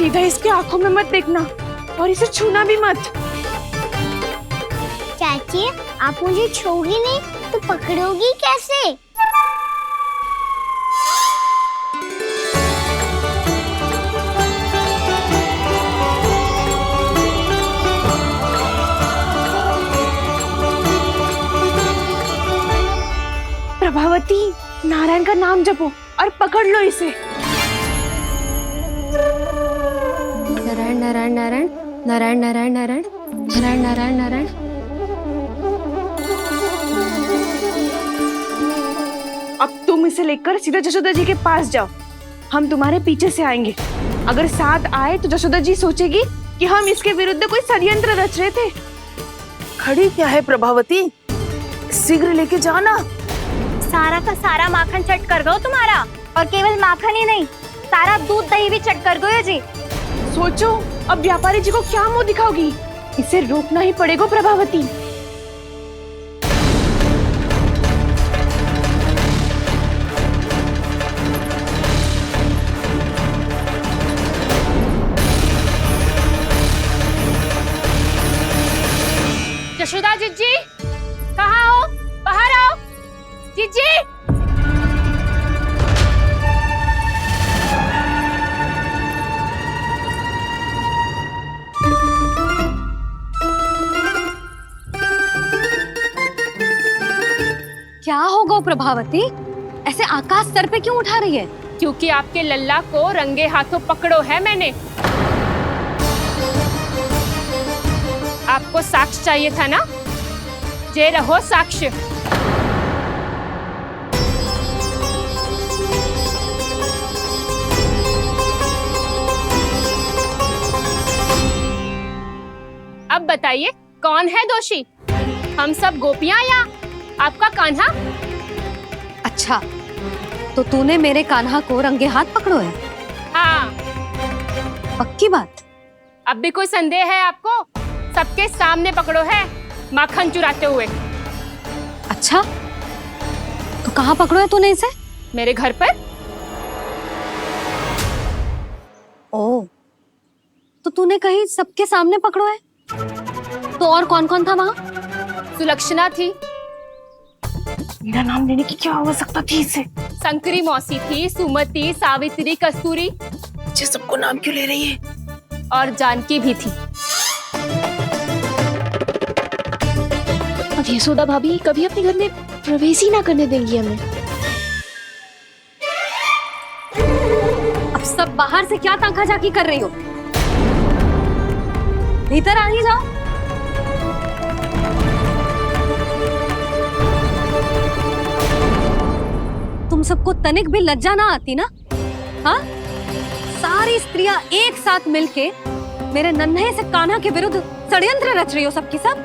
सीधा इसके आंखों में मत देखना और इसे छूना भी मत। चाची, आप मुझे छूओगी नहीं तो पकड़ोगी कैसे? प्रभावती, नारायण का नाम जपो और पकड़ लो इसे। नारायण नारायण नारायण नारायण नारायण नारायण नारायण नारायण नारायण। अब तुम इसे लेकर सीधा जशोदा जी के पास जाओ, हम तुम्हारे पीछे से आएंगे। अगर साथ आए तो जशोदा जी सोचेगी कि हम इसके विरुद्ध कोई षड्यंत्र रच रहे थे। खड़ी क्या है प्रभावती, शीघ्र लेके जाना। सारा का सारा माखन चट कर गयो तुम्हारा, और केवल माखन ही नहीं, सारा दूध दही भी चट कर गयो जी। सोचो अब व्यापारी जी को क्या मुंह दिखाओगी। इसे रोकना ही पड़ेगा प्रभावती। जशोदा जीजी, कहाँ हो? बाहर आओ जीजी। क्या होगा प्रभावती, ऐसे आकाश सर पे क्यों उठा रही है? क्योंकि आपके लल्ला को रंगे हाथों पकड़ो है मैंने। आपको साक्ष्य चाहिए था ना, जे रहो साक्ष्य। अब बताइए कौन है दोषी, हम सब गोपियां या आपका कान्हा? अच्छा, तो तूने मेरे कान्हा को रंगे हाथ पकड़ो है? हाँ। पक्की बात? अब भी कोई संदेह है आपको? सबके सामने पकड़ो है, माखन चुराते हुए। अच्छा, तो कहाँ पकड़ो है तूने इसे? मेरे घर पर। ओ, तो तूने कहीं सबके सामने पकड़ो है? तो और कौन कौन था वहाँ? सुलक्षणा थी। मेरा नाम लेने की क्या आवश्यकता थी इसे? संकरी मौसी थी, सुमति, सावित्री, कस्तूरी। ये सबको नाम क्यों ले रही है? और जानकी भी थी। अब यशोदा भाभी कभी अपने घर में प्रवेश ही ना करने देंगी हमें। अब सब बाहर से क्या ताका झाकी कर रही हो? भीतर आ ही जाओ। तुम सबको तनिक भी लज्जा ना आती ना? हाँ? सारी स्त्रियां एक साथ मिलके मेरे नन्हे से कान्हा के विरुद्ध षड्यंत्र रच रही हो सबकी सब।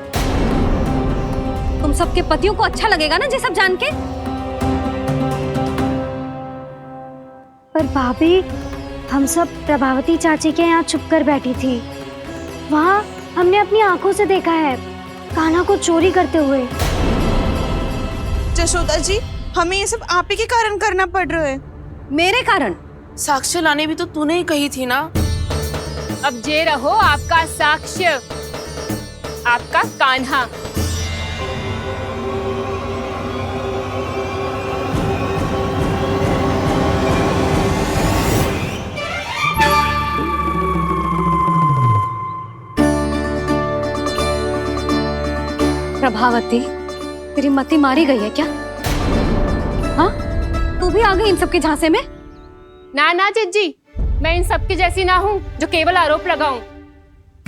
तुम सबके पतियों को अच्छा लगेगा ना ये सब जान के? पर भाभी, हम सब प्रभावती चाची के यहाँ छुप कर बैठी थी। वहाँ हमने अपनी आंखों से देखा है कान्हा को चोरी करते हुए। जशोदा जी, हमें ये सब आप ही के कारण करना पड़ रहा है। मेरे कारण? साक्ष्य लाने भी तो तूने ही कही थी ना। अब जे रहो आपका साक्ष्य, आपका कान्हा। प्रभावती, तेरी मति मारी गई है क्या? हाँ, तू भी आ गई इन सबके झांसे में? ना ना जिज्जी, मैं इन सबकी जैसी ना हूँ जो केवल आरोप लगाऊं।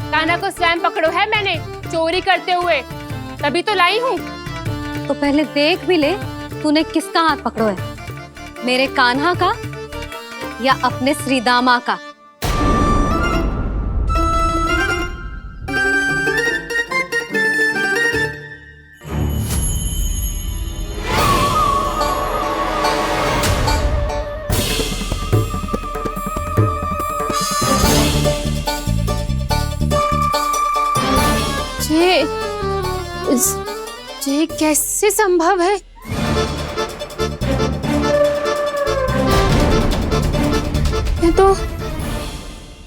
कान्हा को स्वयं पकड़ो है मैंने चोरी करते हुए, तभी तो लाई हूँ। तो पहले देख भी ले तूने किसका हाथ पकड़ो है, मेरे कान्हा का या अपने श्रीदामा का? ये कैसे संभव है?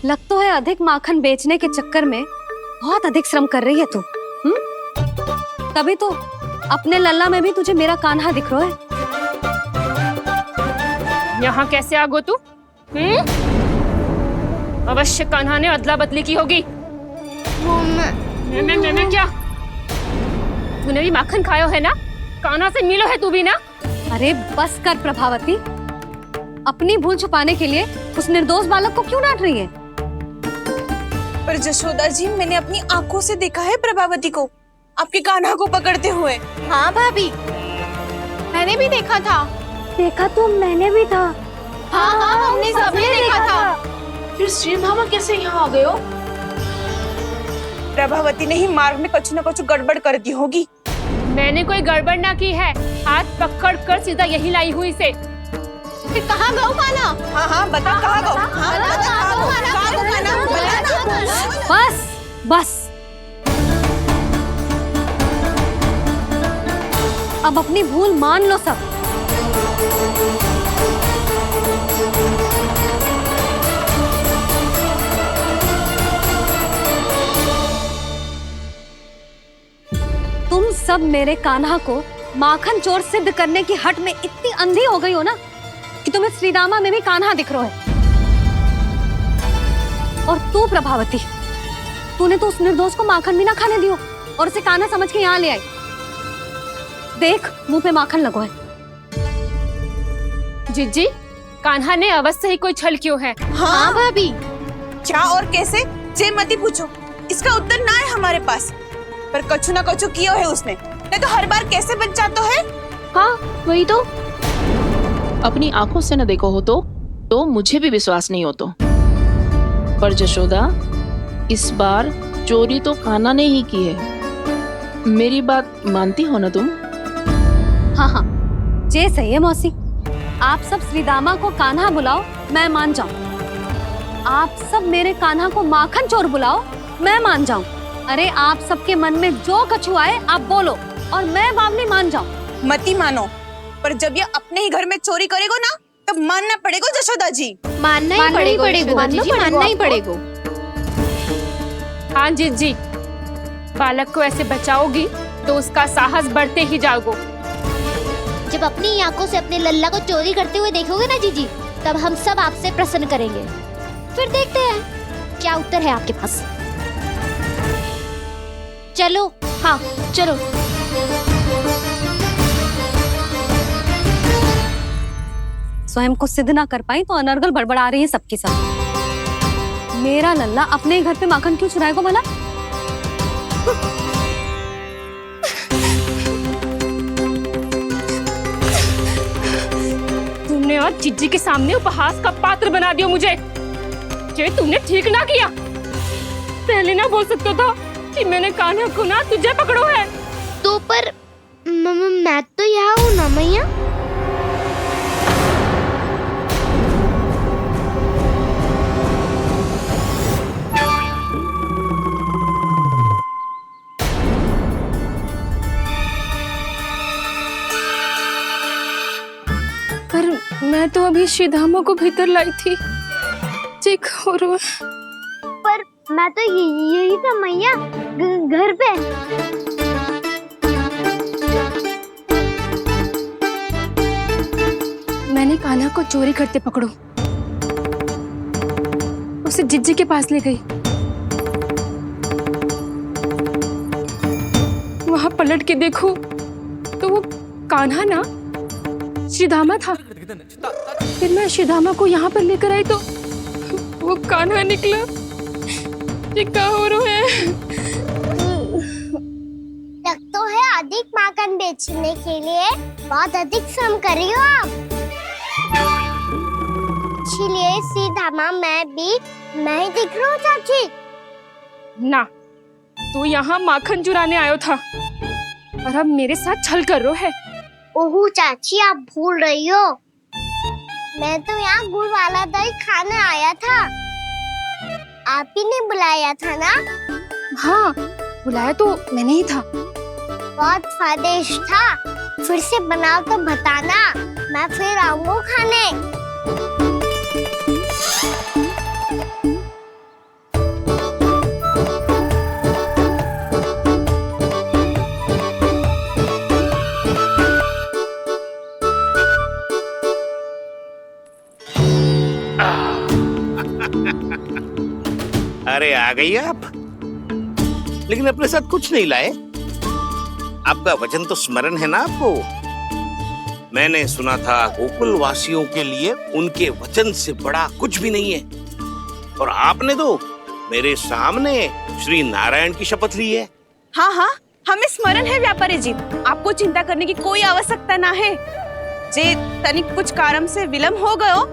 लग तो है अधिक माखन बेचने के चक्कर में बहुत अधिक श्रम कर रही है तू। तभी तो अपने लल्ला में भी तुझे मेरा कान्हा दिख रहा है। यहाँ कैसे आ गो तू? अवश्य कान्हा ने अदला बदली की होगी। मैं क्या? तूने भी माखन खायो है ना? कान्हा से मिलो है तू भी ना? अरे बस कर प्रभावती, अपनी भूल छुपाने के लिए उस निर्दोष बालक को क्यों डांट रही है? पर जशोदा जी, मैंने अपनी आंखों से देखा है प्रभावती को आपके कान्हा को पकड़ते हुए। हाँ भाभी, मैंने भी देखा था। देखा तो मैंने भी था। हाँ हाँ, हमने सबने देखा था। फिर श्री धामा कैसे यहाँ आ गए हो? प्रभावती ने ही मार्ग में कुछ न कुछ गड़बड़ कर दी होगी। मैंने कोई गड़बड़ ना की है, हाथ पकड़ कर सीधा यही लाई हुई से। फिर कहाँ गौ कान्हा? हाँ हाँ बता, कहाँ गौ? हाँ बता, कहाँ गौ कान्हा? बस बस, अब अपनी भूल मान लो सब। तुम सब मेरे कान्हा को माखन चोर सिद्ध करने की हट में इतनी अंधी हो गई हो ना कि तुम्हें श्रीदामा में भी कान्हा दिख रहा है। और तू प्रभावती, तूने तो उस निर्दोष को माखन भी ना खाने दियो और उसे कान्हा समझ के यहाँ ले आई। देख, मुंह पे माखन लगो है। जिज्जी, कान्हा ने अवश्य ही कोई छल क्यों है। हाँ भाभी, क्या और कैसे? जे मती पूछो, इसका उत्तर ना है हमारे पास। पर कछु ना कछु कियो है उसने, नहीं तो हर बार कैसे बच जाता है। हाँ वही तो। अपनी आंखों से न देखो हो तो मुझे भी विश्वास नहीं हो तो। पर जशोदा, इस बार चोरी तो कान्हा ने ही की है। मेरी बात मानती हो ना तुम? हाँ हाँ, जे सही है मौसी। आप सब श्रीदामा को कान्हा बुलाओ, मैं मान जाऊं। आप सब मेरे कान्हा को माखन चोर बुलाओ, मैं मान जाऊं। अरे आप सबके मन में जो कछु आए आप बोलो और मैं बावली मान जाऊं। मती मानो, पर जब ये अपने ही घर में चोरी करेगो ना, तब मानना पड़ेगा जशोदा जी। मानना ही पड़ेगा जी, मानना ही पड़ेगा। हाँ जिज्जी, बालक को ऐसे बचाओगी तो उसका साहस बढ़ते ही जाओगे। जब अपनी आंखों से अपने लल्ला को चोरी करते हुए देखोगे ना जीजी, तब हम सब आपसे प्रसन्न करेंगे। फिर देखते हैं क्या उत्तर है आपके पास। चलो। हाँ चलो। स्वयं को सिद्ध ना कर पाई तो अनर्गल बड़बड़ा रही है सबकी सब। मेरा लल्ला अपने घर पे माखन क्यों चुराएगा भला? तुमने आज जिज्जी के सामने उपहास का पात्र बना दिया मुझे। ये तुमने ठीक ना किया। पहले ना बोल सकता था कि मैंने कान्हा को ना तुझे पकड़ो है। तो पर मैं तो यहाँ हूँ ना मैया। पर मैं तो अभी श्रीधामा को भीतर लाई थी। चेक हो रहा है। पर मैं तो यही था मैया, घर पे। मैंने कान्हा को चोरी करते पकड़ो, उसे जिज्जी के पास ले गई। वहां पलट के देखो तो वो कान्हा ना श्रीधामा था। फिर मैं श्रीधामा को यहाँ पर लेकर आई तो वो कान्हा निकला। ये क्या हो रहा है? लग तो है अधिक माखन बेचने के लिए बहुत अधिक श्रम कर रही हो आप। इसलिए सीधामा मैं ही दिख रहा हूँ चाची। ना, तू यहाँ माखन चुराने आयो था और अब मेरे साथ छल कर रो है। ओह चाची, आप भूल रही हो। मैं तो यहाँ गुड़ वाला दही खाने आया था। आप ही ने बुलाया था ना? हाँ, बुलाया तो मैंने ही था। बहुत स्वादिष्ट था। फिर से बनाओ तो बताना, मैं फिर आऊंगा खाने। अरे आ गई आप, लेकिन अपने साथ कुछ नहीं लाए। आपका वचन तो स्मरण है ना आपको? मैंने सुना था गोकुल वासियों के लिए उनके वचन से बड़ा कुछ भी नहीं है, और आपने तो मेरे सामने श्री नारायण की शपथ ली है। हाँ हाँ, हमें स्मरण है व्यापारी जी, आपको चिंता करने की कोई आवश्यकता ना है। जे तनिक कुछ कारण से विलंब हो गयो,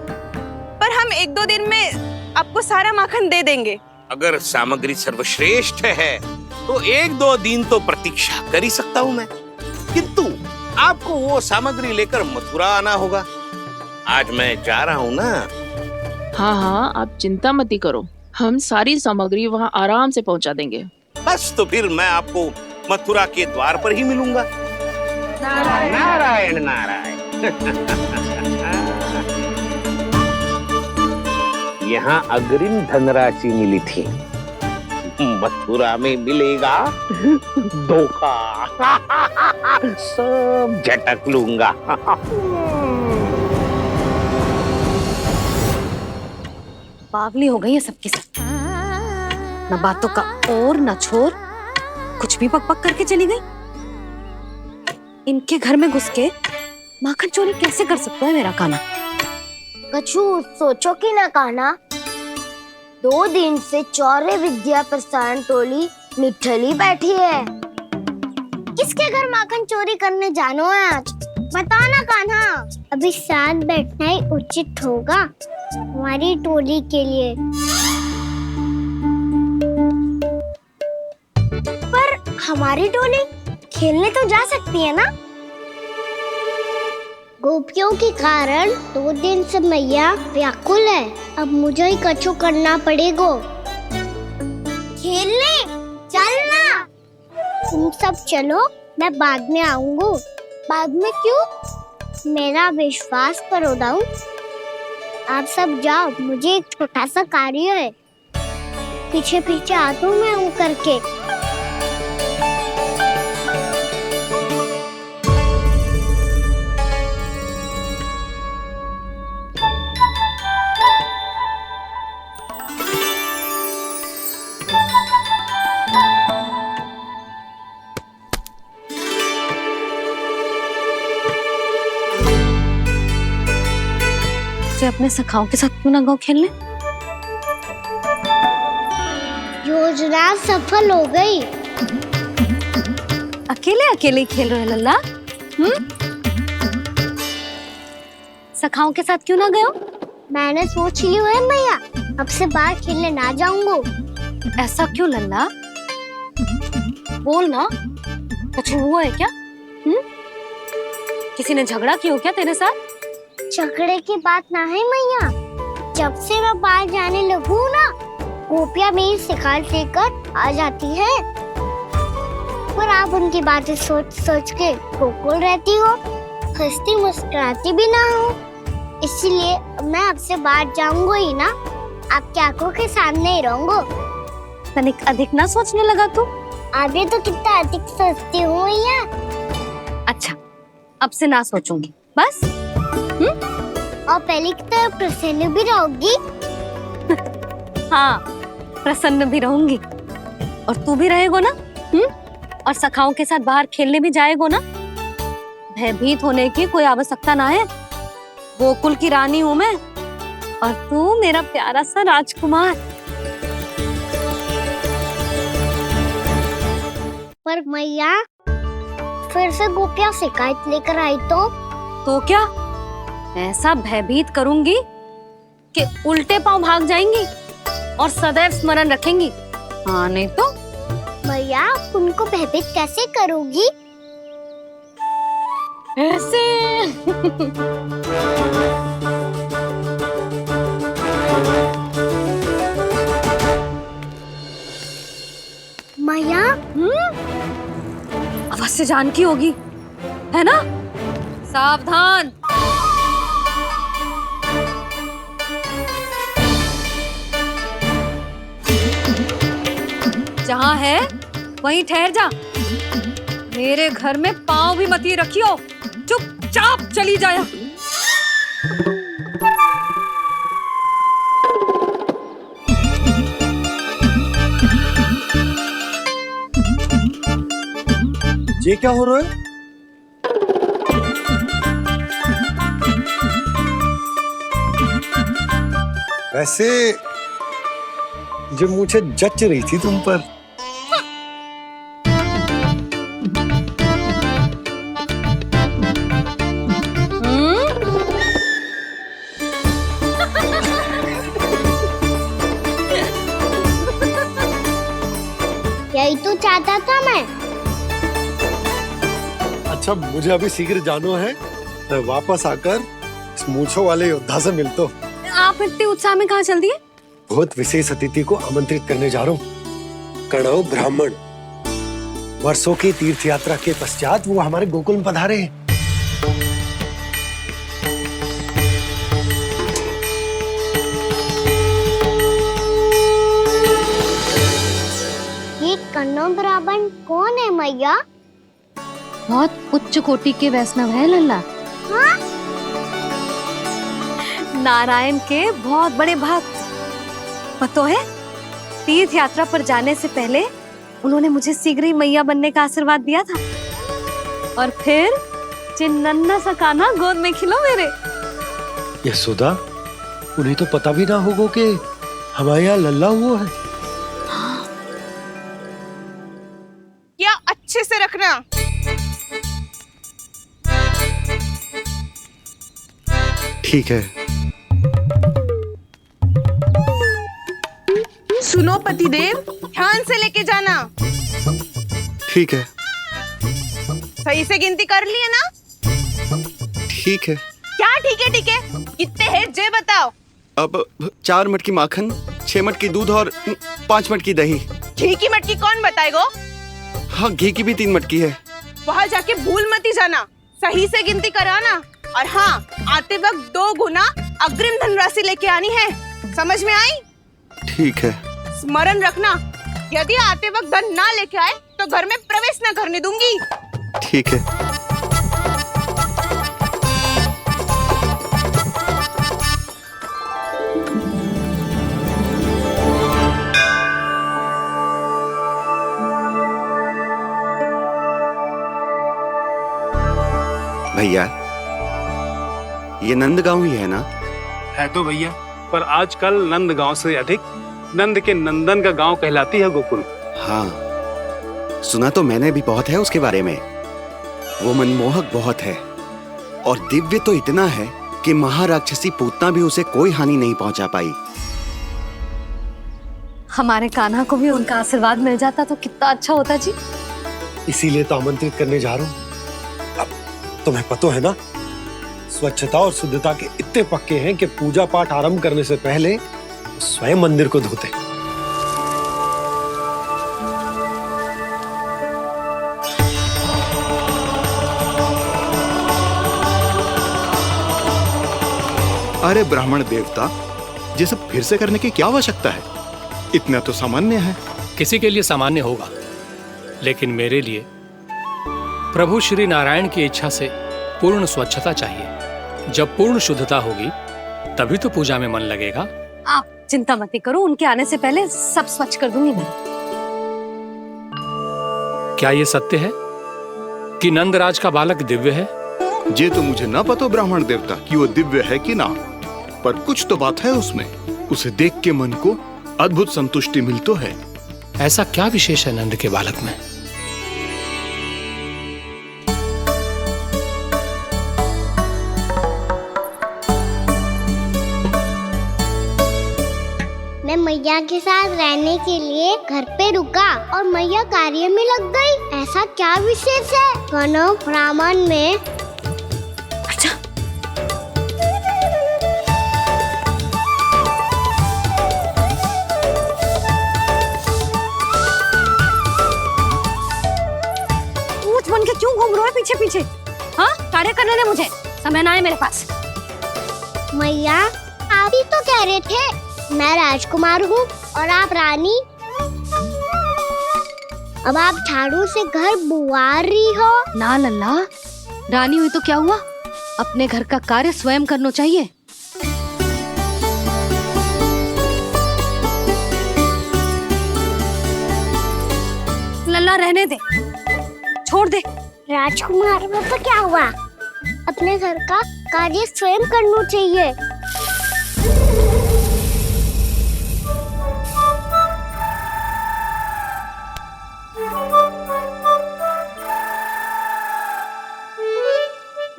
पर हम 1-2 दिन में आपको सारा माखन दे देंगे। अगर सामग्री सर्वश्रेष्ठ है तो 1-2 दिन तो प्रतीक्षा कर ही सकता हूँ मैं, किंतु आपको वो सामग्री लेकर मथुरा आना होगा। आज मैं जा रहा हूँ ना। हाँ हाँ, आप चिंता मत ही करो, हम सारी सामग्री वहाँ आराम से पहुँचा देंगे। बस तो फिर मैं आपको मथुरा के द्वार पर ही मिलूंगा। नारायण नारायण। यहाँ अग्रिम धनराशि मिली थी, मथुरा में मिलेगा धोखा। सब झटक लूंगा। पागली हो गई है सबकी सब, न बातों का और न छोर, कुछ भी पक पक करके चली गई। इनके घर में घुस के माखन चोरी कैसे कर सकता है मेरा काना? कछु सोचो कि ना कान्हा, 2 दिन से चौर्य विद्या प्रसारण टोली निठली बैठी है। किसके घर माखन चोरी करने जानो है आज? बता ना कान्हा। अभी साथ बैठना ही उचित होगा हमारी टोली के लिए। पर हमारी टोली खेलने तो जा सकती है ना? गोपियों के कारण 2 दिन से मैया व्याकुल है, अब मुझे ही कछु करना पड़ेगा। खेलने चलना। तुम सब चलो, मैं बाद में आऊंगा। बाद में क्यों? मेरा विश्वास करो दाऊ। आप सब जाओ, मुझे एक छोटा सा कार्य है। पीछे पीछे आता हूँ मैं करके। अपने सखाओं के साथ क्यों ना गाँव खेलने? योजना सफल हो गई। अकेले अकेले ही खेल रहे लल्ला? सखाओं के साथ क्यों ना गए? मैंने सोच लिया है मैया, अब से बाहर खेलने ना जाऊंगा। ऐसा क्यों लल्ला? बोल ना, कुछ हुआ है क्या? किसी ने झगड़ा किया हो क्या तेरे साथ? झगड़े की बात ना है मैया, जब से मैं बाहर जाने लगू ना, गोपियां मेरी शिकायत लेकर आ जाती है। पर आप उनकी बातें सोच सोच के गोकुल रहती हो, हंसती मुस्कुराती भी ना हो। इसलिए मैं आपसे बाहर जाऊंगा ही ना, आपकी आंखों के सामने ही रहूंगा। तनिक अधिक ना सोचने लगा तू? आगे तो कितना अधिक सोचती हूँ मैया। अच्छा, अब से ना सोचूंगी बस। और पहले की तरह प्रसन्न भी रहोगी? हाँ, प्रसन्न भी रहूंगी। और तू भी रहेगा ना? और सखाओं के साथ बाहर खेलने भी जाएगा ना? भयभीत होने की कोई आवश्यकता ना है। गोकुल की रानी हूँ मैं, और तू मेरा प्यारा सा राजकुमार। पर मैया, फिर से गोपियां शिकायत लेकर आई तो क्या? ऐसा भयभीत करूंगी कि उल्टे पांव भाग जाएंगी और सदैव स्मरण रखेंगी। हाँ नहीं तो? मैया, उनको भयभीत कैसे करोगी? ऐसे। मैया, अवश्य जानकी होगी, है ना? सावधान। जहाँ है वहीं ठहर जा। मेरे घर में पाँव भी मत ही रखियो, चुपचाप चली जाया। ये क्या हो रहा है? वैसे जो मुझे जच रही थी तुम पर। यही तो चाहता था मैं। अच्छा मुझे अभी शीघ्र जाना है, मैं वापस आकर इस मूंछों वाले योद्धा से मिलता हूँ। आप इतने उत्साह में कहाँ चल दिए? बहुत विशेष अतिथि को आमंत्रित करने जा रहा हूँ, कणव ब्राह्मण। वर्षों की तीर्थ यात्रा के पश्चात वो हमारे गोकुल में पधारे हैं। ये कन्नौ ब्राह्मण कौन है मैया? बहुत उच्च कोटि के वैष्णव है लल्ला। हाँ? नारायण के बहुत बड़े भक्त। पता है, तीर्थ यात्रा पर जाने से पहले उन्होंने मुझे शीघ्र ही मैया बनने का आशीर्वाद दिया था, और फिर चिन्नन्ना सा कान्हा गोद में खिलो मेरे। यशोदा, उन्हें तो पता भी ना होगा कि हमारे यहाँ लल्ला हुआ है। क्या अच्छे से रखना। ठीक है। सुनो पतिदेव, ध्यान से लेके जाना। ठीक है। सही से गिनती कर लिए ना? ठीक है। क्या ठीक है ठीक है? कितने हैं जे बताओ। अब 4 मटकी माखन, 6 मटकी दूध और 5 मटकी दही। घी की मटकी कौन बताएगा? हाँ, घी की भी 3 मटकी है। वहाँ जाके भूल मती जाना, सही से गिनती कराना। और हाँ, आते वक्त 2 गुना अग्रिम धनराशि लेके आनी है। समझ में आई? ठीक है। स्मरण रखना, यदि आते वक्त धन ना लेके आए तो घर में प्रवेश न करने दूंगी। ठीक है। भैया, ये नंदगांव ही है ना? है तो भैया, पर आजकल नंदगांव से अधिक नंद के नंदन का गांव कहलाती है गोकुल। हाँ, सुना तो मैंने भी बहुत है उसके बारे में। वो मनमोहक बहुत है और दिव्य तो इतना है कि महाराक्षसी पूतना भी उसे कोई हानि नहीं पहुंचा पाई। हमारे कान्हा को भी उनका आशीर्वाद मिल जाता तो कितना अच्छा होता जी। इसीलिए तो आमंत्रित करने जा रहा हूँ। अब तुम्हें पता है ना, स्वच्छता और शुद्धता के इतने पक्के हैं कि पूजा पाठ आरंभ करने से पहले स्वयं मंदिर को धोते। अरे ब्राह्मण देवता, ये सब फिर से करने की क्या आवश्यकता है? इतना तो सामान्य है। किसी के लिए सामान्य होगा, लेकिन मेरे लिए प्रभु श्री नारायण की इच्छा से पूर्ण स्वच्छता चाहिए। जब पूर्ण शुद्धता होगी तभी तो पूजा में मन लगेगा। आप चिंता मत करो, उनके आने से पहले सब स्वच्छ कर दूंगी मैं। क्या ये सत्य है कि नंदराज का बालक दिव्य है? ये तो मुझे ना पता ब्राह्मण देवता कि वो दिव्य है कि ना, पर कुछ तो बात है उसमें। उसे देख के मन को अद्भुत संतुष्टि मिलती है। ऐसा क्या विशेष है नंद के बालक में? मैं मैया के साथ रहने के लिए घर पे रुका और मैया कार्य में लग गई। ऐसा क्या विशेष है कन्नौ ब्राह्मण में? अच्छा, ऊंच बन के क्यों घूम रहे हो पीछे पीछे? हाँ, कार्य करने दे मुझे, समय ना है मेरे पास। मैया, आप ही तो कह रहे थे मैं राजकुमार हूँ और आप रानी। अब आप झाड़ू से घर बुआर रही हो। ना लल्ला, रानी हुई तो क्या हुआ, अपने घर का कार्य स्वयं करना चाहिए। लल्ला रहने दे, छोड़ दे। राजकुमार में तो क्या हुआ, अपने घर का कार्य स्वयं करना चाहिए।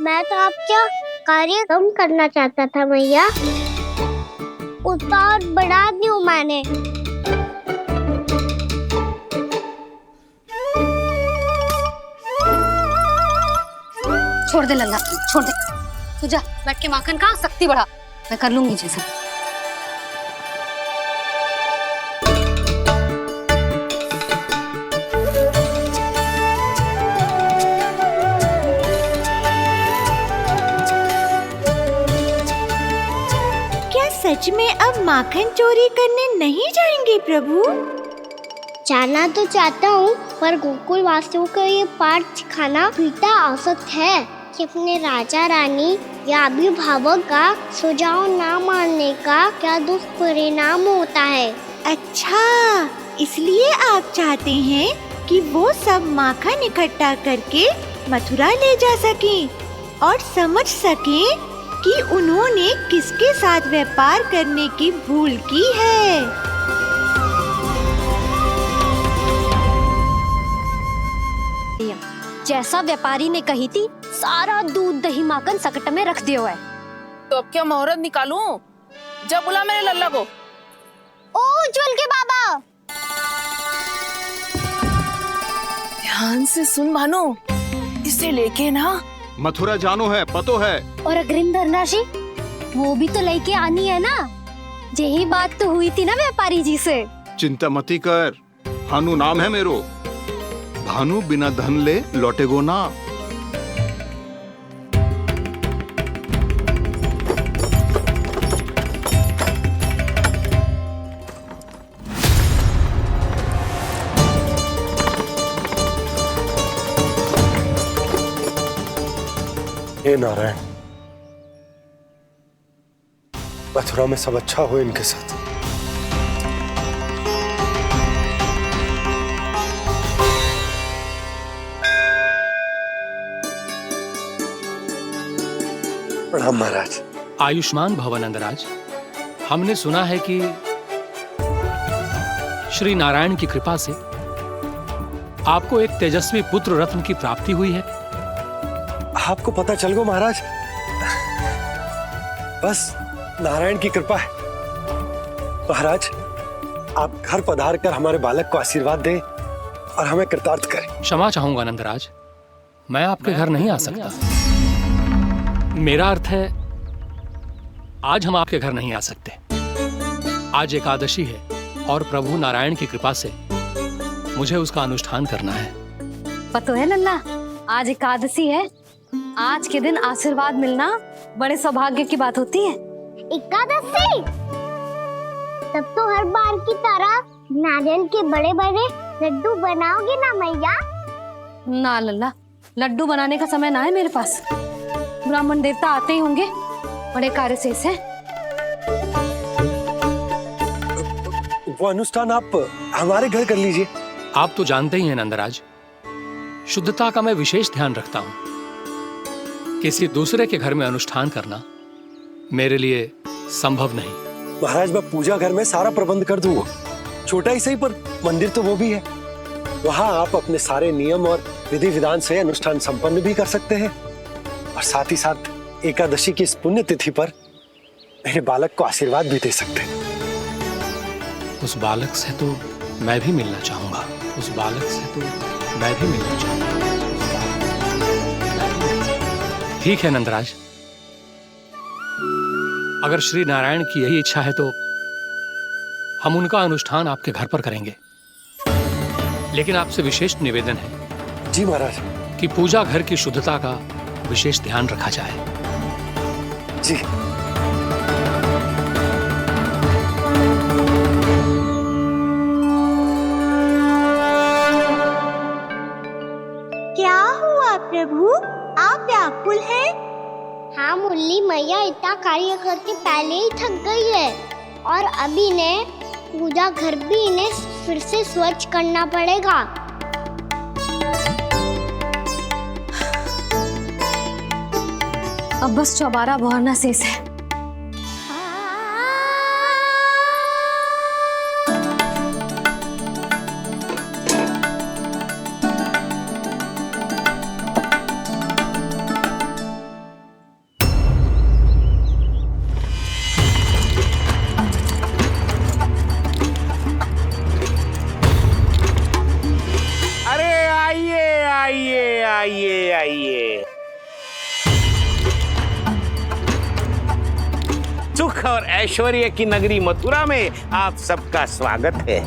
मैं तो आपका कार्य कम करना चाहता था भैया, उसका और बढ़ा दूं मैंने। छोड़ दे लल्ला, छोड़ दे। तू जा बैठ के माखन खा, शक्ति बढ़ा, मैं कर लूंगी जैसा। क्या सच में अब माखन चोरी करने नहीं जाएंगे प्रभु? जाना तो चाहता हूँ, पर गोकुल वासियों को ये पाठ सिखाना पिता आवश्यक है कि अपने राजा रानी या अभिभावक का सुझाव ना मानने का क्या दुष्परिणाम होता है। अच्छा, इसलिए आप चाहते हैं कि वो सब माखन इकट्ठा करके मथुरा ले जा सकें और समझ सकें कि उन्होंने किसके साथ व्यापार करने की भूल की है। जैसा व्यापारी ने कही थी, सारा दूध दही माखन सकट में रख दियो है। तो अब क्या मुहूर्त निकालूं? जब बुला मेरे लल्ला को। ओ उज्जवल के बाबा, ध्यान से सुन भानु, इसे लेके ना मथुरा जानो है, पतो है। और अग्रिम धनराशि वो भी तो लेके आनी है ना। यही बात तो हुई थी ना व्यापारी जी से। चिंता मती कर, भानु नाम है मेरो। भानु बिना धन ले लौटेगो ना। हे नारायण, मथुरा में सब अच्छा हो इनके साथ। प्रणाम महाराज। आयुष्मान भव नंदराज। हमने सुना है कि श्री नारायण की कृपा से आपको एक तेजस्वी पुत्र रत्न की प्राप्ति हुई है। आपको पता चल गो महाराज, बस नारायण की कृपा है। महाराज, आप घर पधार कर हमारे बालक को आशीर्वाद दें और हमें कृतार्थ करें। क्षमा चाहूंगा नंदराज, मैं आपके घर नहीं आ सकता। मेरा अर्थ है, आज हम आपके घर नहीं आ सकते। आज एकादशी है और प्रभु नारायण की कृपा से मुझे उसका अनुष्ठान करना है। पतो है लल्ला, आज एकादशी है। आज के दिन आशीर्वाद मिलना बड़े सौभाग्य की बात होती है। एकादशी? तब तो हर बार की तरह नारियल के बड़े बड़े लड्डू बनाओगे ना मैया? ना लल्ला, लड्डू बनाने का समय ना है मेरे पास। ब्राह्मण देवता आते ही होंगे, बड़े कार्य शेष है। वो अनुष्ठान आप हमारे घर कर लीजिए। आप तो जानते ही हैं नंदराज, शुद्धता का मैं विशेष ध्यान रखता हूं। किसी दूसरे के घर में अनुष्ठान करना मेरे लिए संभव नहीं। महाराज, मैं पूजा घर में सारा प्रबंध कर दूंगा। छोटा ही सही, पर मंदिर तो वो भी है। वहां आप अपने सारे नियम और विधि विधान से अनुष्ठान संपन्न भी कर सकते हैं और साथ ही साथ एकादशी की इस पुण्य तिथि पर मेरे बालक को आशीर्वाद भी दे सकते हैं। उस बालक से तो मैं भी मिलना चाहूंगा। उस बालक से तो मैं भी मिलना चाहूंगा। ठीक है नंदराज, अगर श्री नारायण की यही इच्छा है तो हम उनका अनुष्ठान आपके घर पर करेंगे। लेकिन आपसे विशेष निवेदन है। जी महाराज। कि पूजा घर की शुद्धता का विशेष ध्यान रखा जाए। जी। क्या हुआ प्रभु, आप व्याकुल हैं? हाँ मुरली मैया, इतना कार्य करके पहले ही थक गई है और अभी ने पूजा घर भी इन्हें फिर से स्वच्छ करना पड़ेगा। अब बस चौबारा बहरना शेष है। अरे आइए आइए आइए आइए, सुख और ऐश्वर्य की नगरी मथुरा में आप सबका स्वागत है।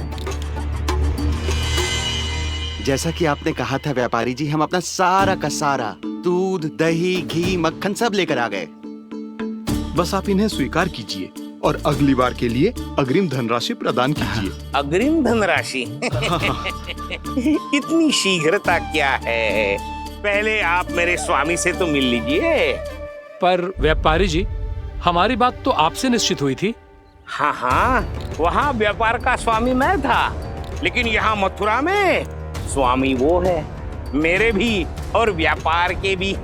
जैसा कि आपने कहा था व्यापारी जी, हम अपना सारा का सारा दूध, दही, घी, मक्खन सब लेकर आ गए। बस आप इन्हें स्वीकार कीजिए और अगली बार के लिए अग्रिम धनराशि प्रदान कीजिए। अग्रिम धनराशि? इतनी शीघ्रता क्या है? पहले आप मेरे स्वामी से तो मिल लीजिए। पर व्यापारी जी, हमारी बात तो आपसे निश्चित हुई थी। हाँ हाँ, वहाँ व्यापार का स्वामी मैं था, लेकिन यहाँ मथुरा में स्वामी वो है, मेरे भी और व्यापार के भी।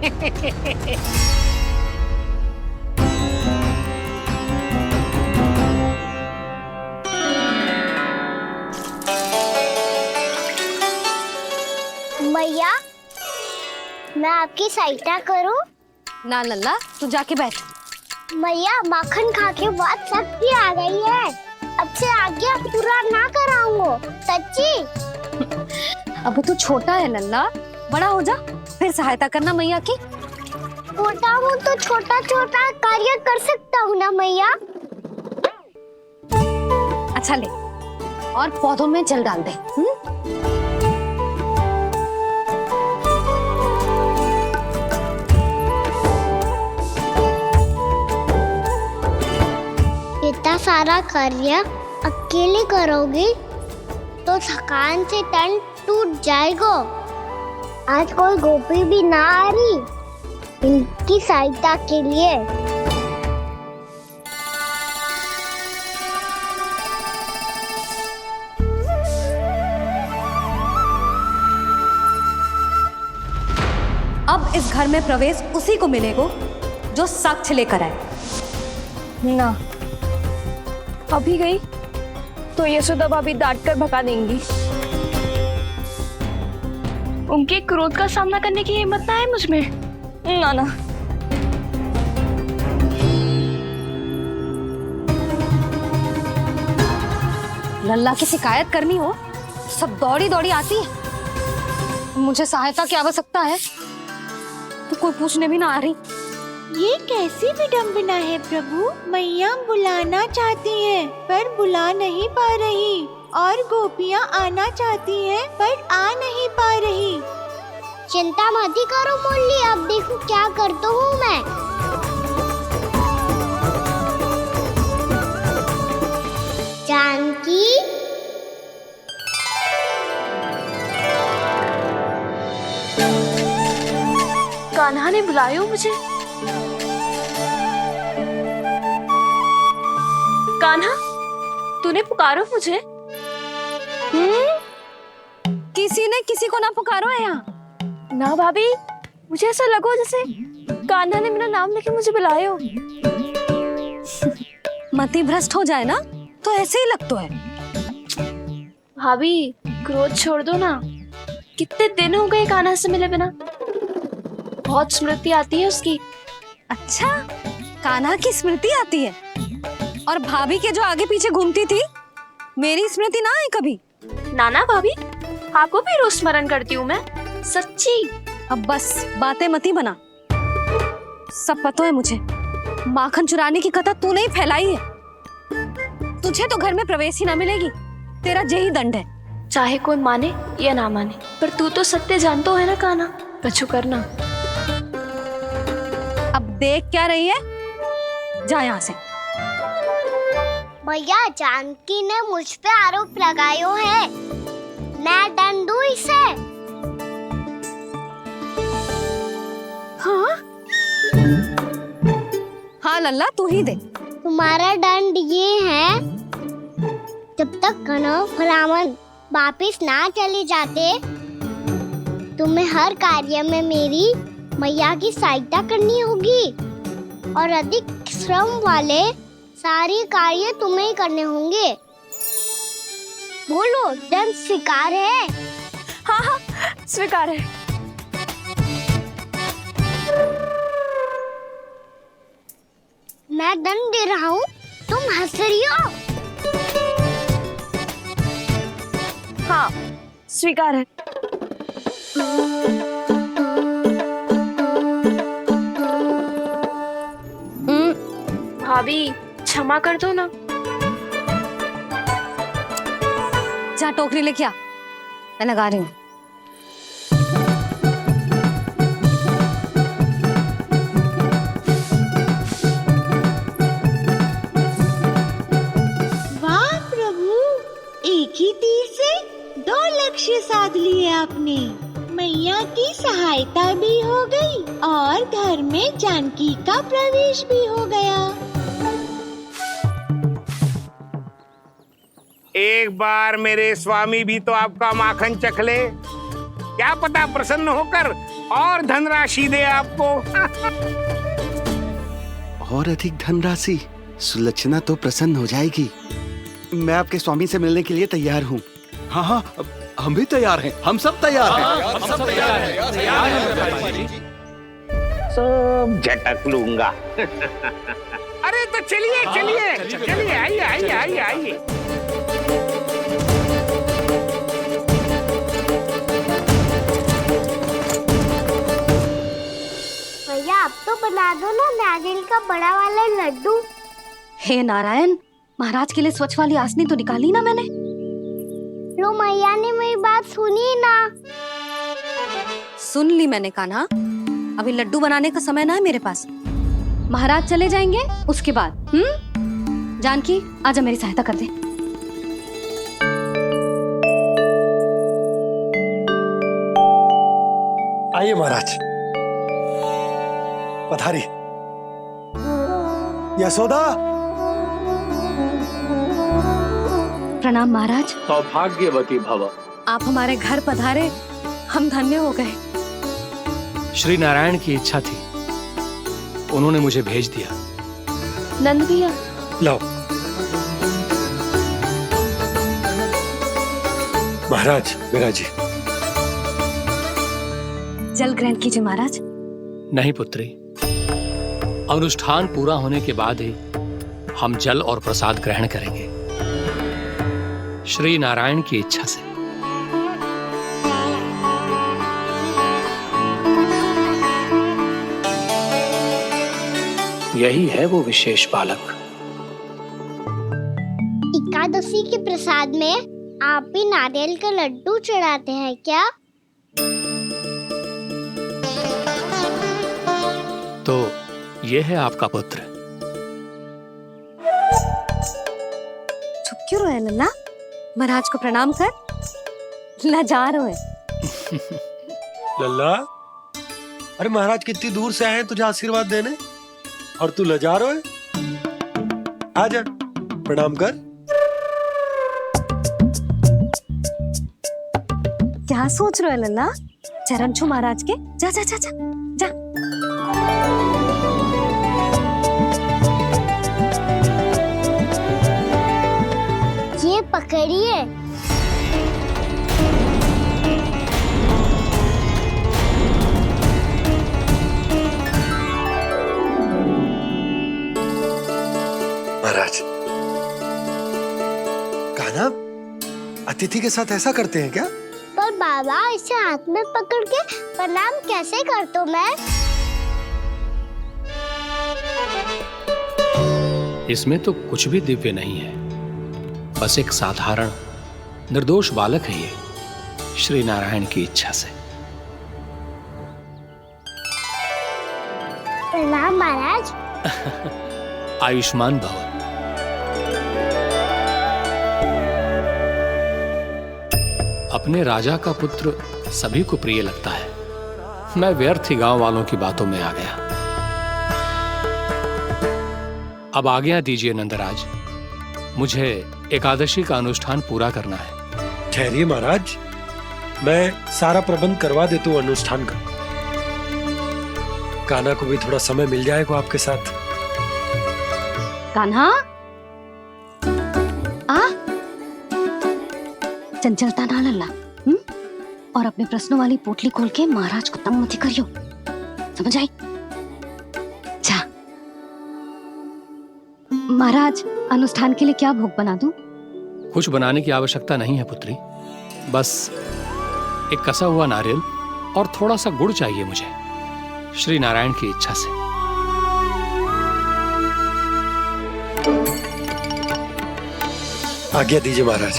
मैया, मैं आपकी सहायता करूं? ना लल्ला, तू जाके बैठ। मैया, माखन खा के बात शक्ति आ गई है। अब से आगे पूरा ना कराऊंगा, सच्ची। अब तू छोटा है लल्ला, बड़ा हो जा फिर सहायता करना मैया की। छोटा हूँ तो छोटा छोटा कार्य कर सकता हूँ ना मैया। अच्छा ले, और पौधों में जल डाल दे। इतना सारा कार्य अकेले करोगे तो थकान से तन टूट जाएगा। आज कोई गोपी भी ना आ रही इनकी सहायता के लिए। अब इस घर में प्रवेश उसी को मिलेगा जो साक्ष्य लेकर आए। ना, अभी गई तो यशोदा भाभी डांट कर भगा देंगी। उनके क्रोध का सामना करने की हिम्मत ना है मुझ में। ना ना। लल्ला की शिकायत करनी हो सब दौड़ी दौड़ी आती है। मुझे सहायता की आवश्यकता है तो कोई पूछने भी ना आ रही। ये कैसी विडंबना है प्रभु। मैया बुलाना चाहती हैं पर बुला नहीं पा रही, और गोपियाँ आना चाहती हैं पर आ नहीं पा रही। चिंता मत ही करो मुरली, अब देखो क्या करता हूँ मैं। जानकी, कान्हा ने बुलाया मुझे। कान्हा, तूने पुकारो मुझे। किसी ने किसी को ना पुकारो है यहाँ। ना भाभी, मुझे ऐसा लगो जैसे कान्हा ने मेरा नाम लेके मुझे बुलायो। मति भ्रष्ट हो जाए ना तो ऐसे ही लगता है। भाभी, क्रोध छोड़ दो ना। कितने दिन हो गए कान्हा से मिले बिना। बहुत स्मृति आती है उसकी। अच्छा, कान्हा की स्मृति आती है? और भाभी के जो आगे पीछे घूमती थी, मेरी स्मृति ना आई कभी? नाना भाभी, आपको भी रोज स्मरण करती हूँ मैं, सच्ची। अब बस बातें मत ही बना। सब पता है मुझे, माखन चुराने की कथा तूने ही फैलाई है। तुझे तो घर में प्रवेश ही ना मिलेगी, तेरा यही दंड है। चाहे कोई माने या ना माने, पर तू तो सत्य जानता है ना कान्हा। पछू करना। अब देख क्या रही है, जा यहाँ से। भैया, जानकी ने मुझ पे आरोप लगायो है, मैं दंड दूं इसे। हाँ हाँ लल्ला, तू ही दे। तुम्हारा दंड ये है, जब तक कनव फलावन वापिस ना चले जाते, तुम्हें हर कार्य में मेरी मैया की सहायता करनी होगी। और अधिक श्रम वाले सारे कार्य तुम्हें ही करने होंगे। बोलो, दंड स्वीकार है? हाँ हाँ, स्वीकार है। मैं दंड दे रहा हूँ, तुम हंस रही हो? हाँ, स्वीकार है। भाभी क्षमा कर दो ना। जा टोकरी लेके आ, मैं लगा रही हूँ। वाह प्रभु, एक ही तीर से 2 लक्ष्य साध लिए आपने। मैया की सहायता भी हो गई और घर में जानकी का प्रवेश भी हो गया। एक बार मेरे स्वामी भी तो आपका माखन चख ले, क्या पता प्रसन्न होकर और धनराशि दे आपको। और अधिक धनराशि? सुलक्षणा तो प्रसन्न हो जाएगी। मैं आपके स्वामी से मिलने के लिए तैयार हूँ। हाँ हाँ, हम भी तैयार हैं, हम सब तैयार हैं। हम सब तैयार हैं। सब झटक लूंगा। अरे तो चलिए चलिए चलिए, आइए आइए आइए आइए। भैया, आप तो बना दो ना नारियल का बड़ा वाला लड्डू। हे नारायण, महाराज के लिए स्वच्छ वाली आसनी तो निकाली ना मैंने। लो, मैया ने मेरी बात सुनी ना। सुन ली मैंने कान्हा, अभी लड्डू बनाने का समय ना है मेरे पास। महाराज चले जाएंगे उसके बाद। जानकी, आजा मेरी सहायता कर दे। आइए महाराज, पधारी। यशोदा। प्रणाम महाराज। सौभाग्यवती भव। आप हमारे घर पधारे, हम धन्य हो गए। श्री नारायण की इच्छा थी, उन्होंने मुझे भेज दिया। नंद भैया, लाओ। महाराज, मेरा जी। जल ग्रहण कीजिए महाराज। नहीं पुत्री, अनुष्ठान पूरा होने के बाद ही हम जल और प्रसाद ग्रहण करेंगे, श्री नारायण की इच्छा से। यही है वो विशेष बालक। एकादशी के प्रसाद में आप भी नारियल का लड्डू चढ़ाते हैं क्या? तो ये है आपका पुत्र। चुप क्यों रहे लल्ला? महाराज को प्रणाम कर। लजा रहे। लल्ला, अरे महाराज कितनी दूर से आए हैं तुझे आशीर्वाद देने, और तू लजा रहा है? आजा, प्रणाम कर। क्या सोच रहे हो लल्ला? चरण छू महाराज के। जा जा जा जा जा। ये पकड़िए। महाराज, कान्हा अतिथि के साथ ऐसा करते हैं क्या? पर बाबा, इसे हाथ में पकड़ के प्रणाम कैसे करता हूँ मैं? इसमें तो कुछ भी दिव्य नहीं है, बस एक साधारण निर्दोष बालक है ये, श्री नारायण की इच्छा से। प्रणाम महाराज। आयुष्मान भव। अपने राजा का पुत्र सभी को प्रिय लगता है। मैं व्यर्थ ही गांव वालों की बातों में आ गया। अब आज्ञा दीजिए नंदराज, मुझे एकादशी का अनुष्ठान पूरा करना है। ठहरिए महाराज, मैं सारा प्रबंध करवा देता हूँ अनुष्ठान का। कान्हा को भी थोड़ा समय मिल जाएगा आपके साथ। कान्हा आ चंचलता ना लल्ला, और अपने प्रश्नों वाली पोटली खोल के महाराज को तंग मत करियो, समझ आई? जा महाराज, अनुष्ठान के लिए क्या भोग बना दूं? कुछ बनाने की आवश्यकता नहीं है पुत्री, बस एक कसा हुआ नारियल और थोड़ा सा गुड़ चाहिए मुझे, श्री नारायण की इच्छा से। आज्ञा दीजिए महाराज।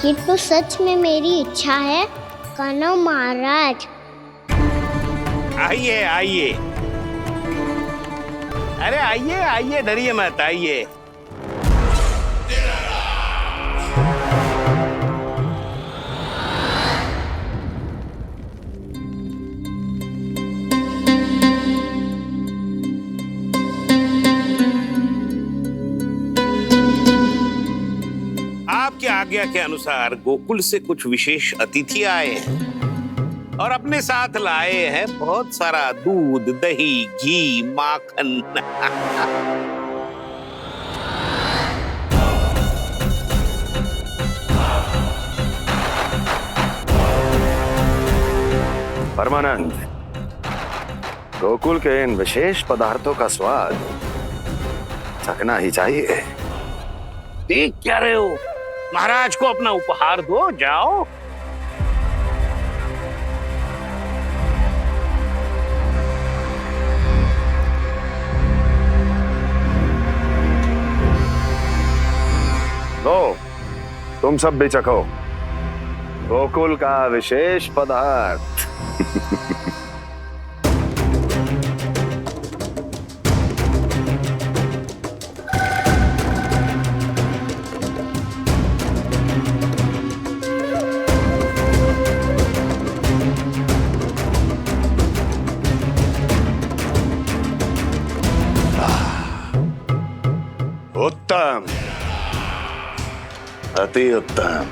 ये तो सच में मेरी इच्छा है कान्हा महाराज। आइए आइए, अरे आइए आइए, डरिए मत, आइए। आपकी आज्ञा के अनुसार गोकुल से कुछ विशेष अतिथि आए हैं और अपने साथ लाए हैं बहुत सारा दूध, दही, घी, माखन। परमानंद, गोकुल के इन विशेष पदार्थों का स्वाद चखना ही चाहिए। देख क्या रहे हो, महाराज को अपना उपहार दो, जाओ। लो, तुम सब भी चखो गोकुल का विशेष पदार्थ। उत्तम, अति उत्तम।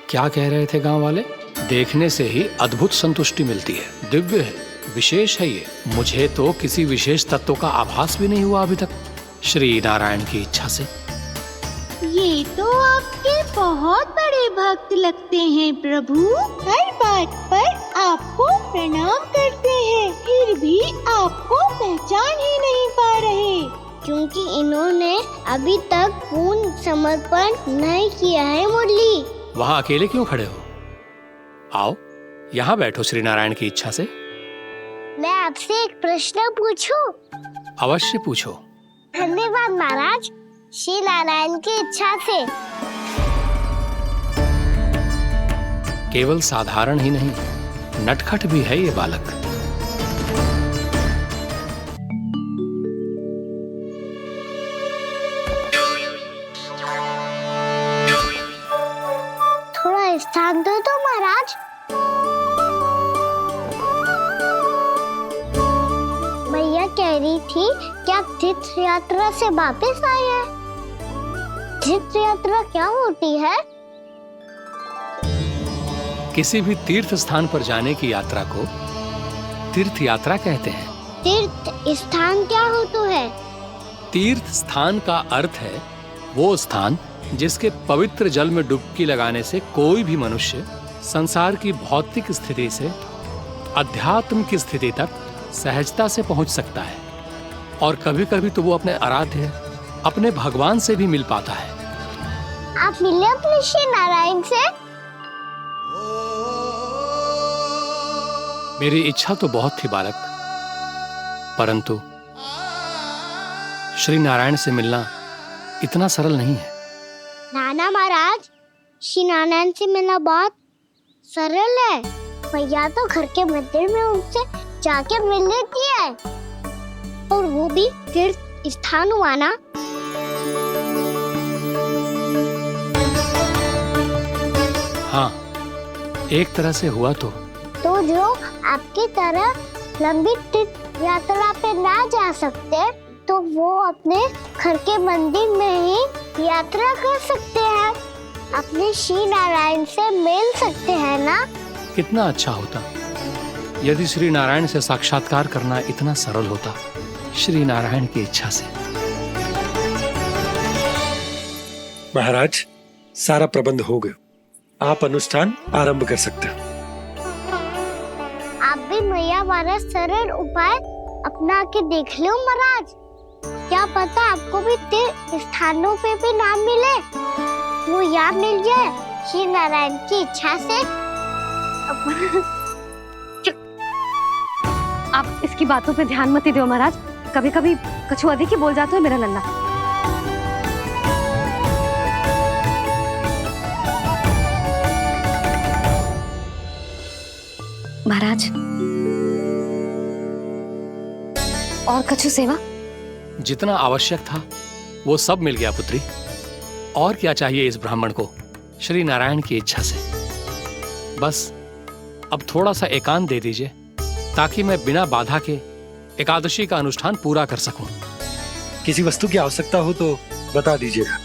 क्या कह रहे थे गांव वाले? देखने से ही अद्भुत संतुष्टि मिलती है, दिव्य है, विशेष है ये। मुझे तो किसी विशेष तत्व का आभास भी नहीं हुआ अभी तक, श्री नारायण की इच्छा से। ये तो आपके बहुत बड़े भक्त लगते हैं प्रभु, हर बात पर आपको प्रणाम करते हैं, फिर भी आपको पहचान ही नहीं पा रहे। क्योंकि इन्होंने अभी तक पूर्ण समर्पण नहीं किया है मुरली। वहां अकेले क्यों खड़े हो? आओ यहाँ बैठो श्री नारायण की इच्छा से। मैं आपसे एक प्रश्न पूछूं? अवश्य पूछो। धन्यवाद महाराज, श्री नारायण की इच्छा से। केवल साधारण ही नहीं, नटखट भी है ये बालक। थोड़ा स्थान दो तो महाराज। भैया कह रही थी कि आप तीर्थ यात्रा से वापस आए हैं। तीर्थ यात्रा क्या होती है? किसी भी तीर्थ स्थान पर जाने की यात्रा को तीर्थ यात्रा कहते हैं। तीर्थ स्थान क्या होता है? तीर्थ स्थान का अर्थ है वो स्थान जिसके पवित्र जल में डुबकी लगाने से कोई भी मनुष्य संसार की भौतिक स्थिति से अध्यात्म की स्थिति तक सहजता से पहुंच सकता है, और कभी कभी तो वो अपने आराध्य, अपने भगवान से भी मिल पाता है। आप मिले अपने श्री नारायण से? मेरी इच्छा तो बहुत थी बालक, परंतु श्री नारायण से मिलना इतना सरल नहीं है। नाना महाराज, श्री नारायण से मिलना बहुत सरल है। भैया तो घर के मंदिर में उनसे जाके मिल लेती है, और वो भी तीर्थ स्थान हुआ ना। एक तरह से हुआ तो जो आपकी तरह लंबी तीर्थ यात्रा पे ना जा सकते तो वो अपने घर के मंदिर में ही यात्रा कर सकते हैं, अपने श्री नारायण से मिल सकते हैं ना। कितना अच्छा होता यदि श्री नारायण से साक्षात्कार करना इतना सरल होता, श्री नारायण की इच्छा से। महाराज, सारा प्रबंध हो गया, आप अनुष्ठान आरंभ कर सकते हैं। आप भी मैया वाला सरल उपाय अपना के देख लो महाराज, क्या पता आपको भी तीर्थ स्थानों पे भी नाम मिले, वो यहाँ मिल जाए श्री नारायण की इच्छा से। आप इसकी बातों पे ध्यान मत दो महाराज, कभी कभी कछु अधिक ही बोल जाते हो मेरा लल्ला। महाराज, और कछु सेवा? जितना आवश्यक था वो सब मिल गया पुत्री। और क्या चाहिए इस ब्राह्मण को श्री नारायण की इच्छा से? बस अब थोड़ा सा एकांत दे दीजिए ताकि मैं बिना बाधा के एकादशी का अनुष्ठान पूरा कर सकूं। किसी वस्तु की आवश्यकता हो तो बता दीजिएगा।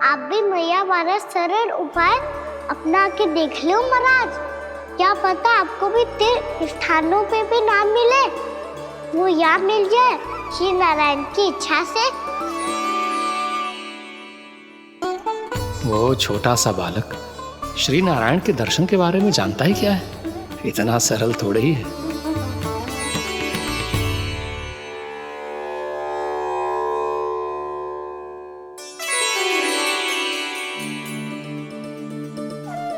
आप भी मैया वाला सरल उपाय अपना के देख लो महाराज, क्या पता आपको भी तीर्थ स्थानों पे भी नाम मिले, वो यहाँ मिल जाए श्री नारायण की इच्छा से। वो छोटा सा बालक श्री नारायण के दर्शन के बारे में जानता ही क्या है? इतना सरल थोड़े ही है।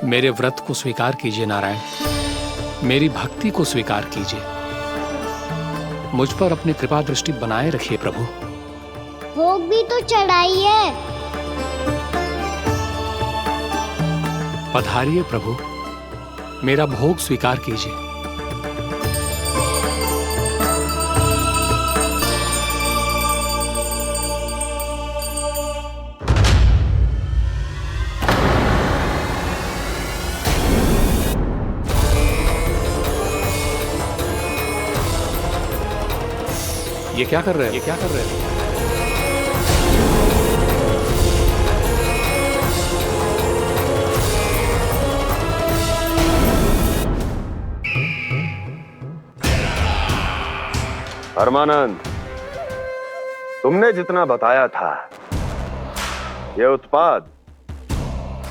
मेरे व्रत को स्वीकार कीजिए नारायण, मेरी भक्ति को स्वीकार कीजिए, मुझ पर अपनी कृपा दृष्टि बनाए रखिए प्रभु। भोग भी तो चढ़ाइए। पधारिए प्रभु, मेरा भोग स्वीकार कीजिए। ये क्या कर रहे हैं? ये क्या कर रहे हैं? परमानंद, तुमने जितना बताया था ये उत्पाद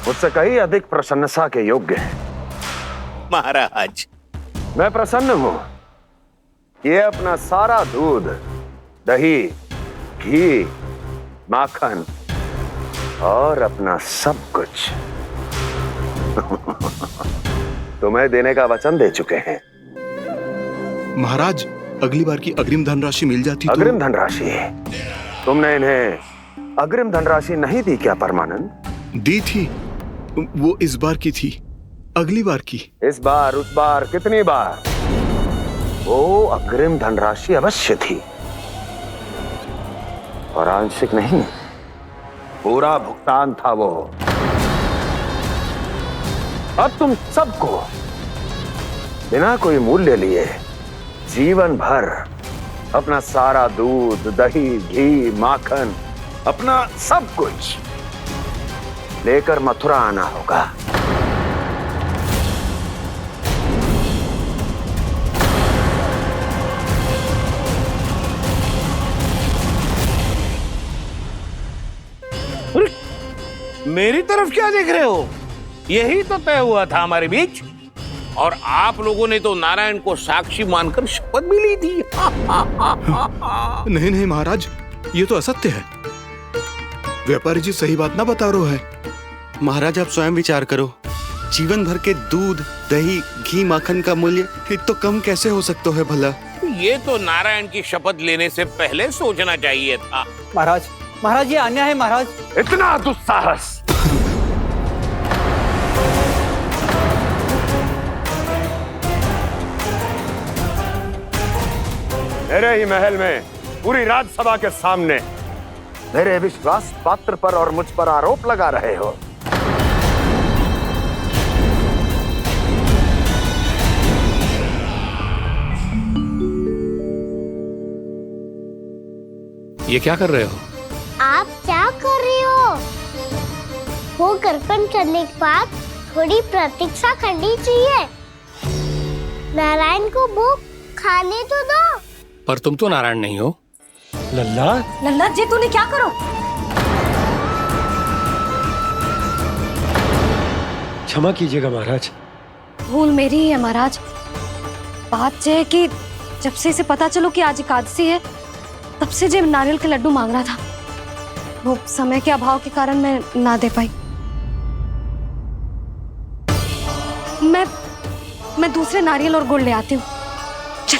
मुझसे कहीं अधिक प्रशंसा के योग्य है। महाराज, मैं प्रसन्न हूं। ये अपना सारा दूध, दही, घी, माखन और अपना सब कुछ तुम्हें देने का वचन दे चुके हैं। महाराज, अगली बार की अग्रिम धनराशि मिल जाती तो। अग्रिम धनराशि? तुमने इन्हें अग्रिम धनराशि नहीं दी क्या परमानंद? दी थी, वो इस बार की थी, अगली बार की। इस बार, उस बार, कितनी बार? वो अग्रिम धनराशि अवश्य थी और आंशिक नहीं, पूरा भुगतान था वो। अब तुम सबको बिना कोई मूल्य लिए जीवन भर अपना सारा दूध, दही, घी, माखन, अपना सब कुछ लेकर मथुरा आना होगा। मेरी तरफ क्या देख रहे हो? यही तो तय हुआ था हमारे बीच, और आप लोगों ने तो नारायण को साक्षी मानकर शपथ भी ली थी। नहीं नहीं महाराज, ये तो असत्य है। व्यापारी जी सही बात ना बता रहे हैं। महाराज, आप स्वयं विचार करो, जीवन भर के दूध, दही, घी, माखन का मूल्य तो कम कैसे हो सकता है भला? ये तो नारायण की शपथ लेने से पहले सोचना चाहिए था। महाराज, महाराज ये अन्याय है महाराज। इतना दुस्साहस! मेरे ही महल में पूरी राजसभा के सामने मेरे विश्वास पात्र पर और मुझ पर आरोप लगा रहे हो। ये क्या कर रहे हो? आप क्या कर रहे हो? वो कर्पण करने के बाद थोड़ी प्रतीक्षा करनी चाहिए। नारायण को वो खाने तो दो। पर तुम तो नारायण नहीं हो। लल्ला, लल्ला जी तूने क्या करो? क्षमा कीजिएगा महाराज। भूल मेरी ही है महाराज। बात यह है कि जब से इसे पता चलो कि आज एकादशी है, तब से जब नारियल के लड्डू मांग रहा था, वो समय के अभाव के कारण मैं ना दे पाई। मैं दूसरे नारियल और गुड़ ले आती हूँ। चल।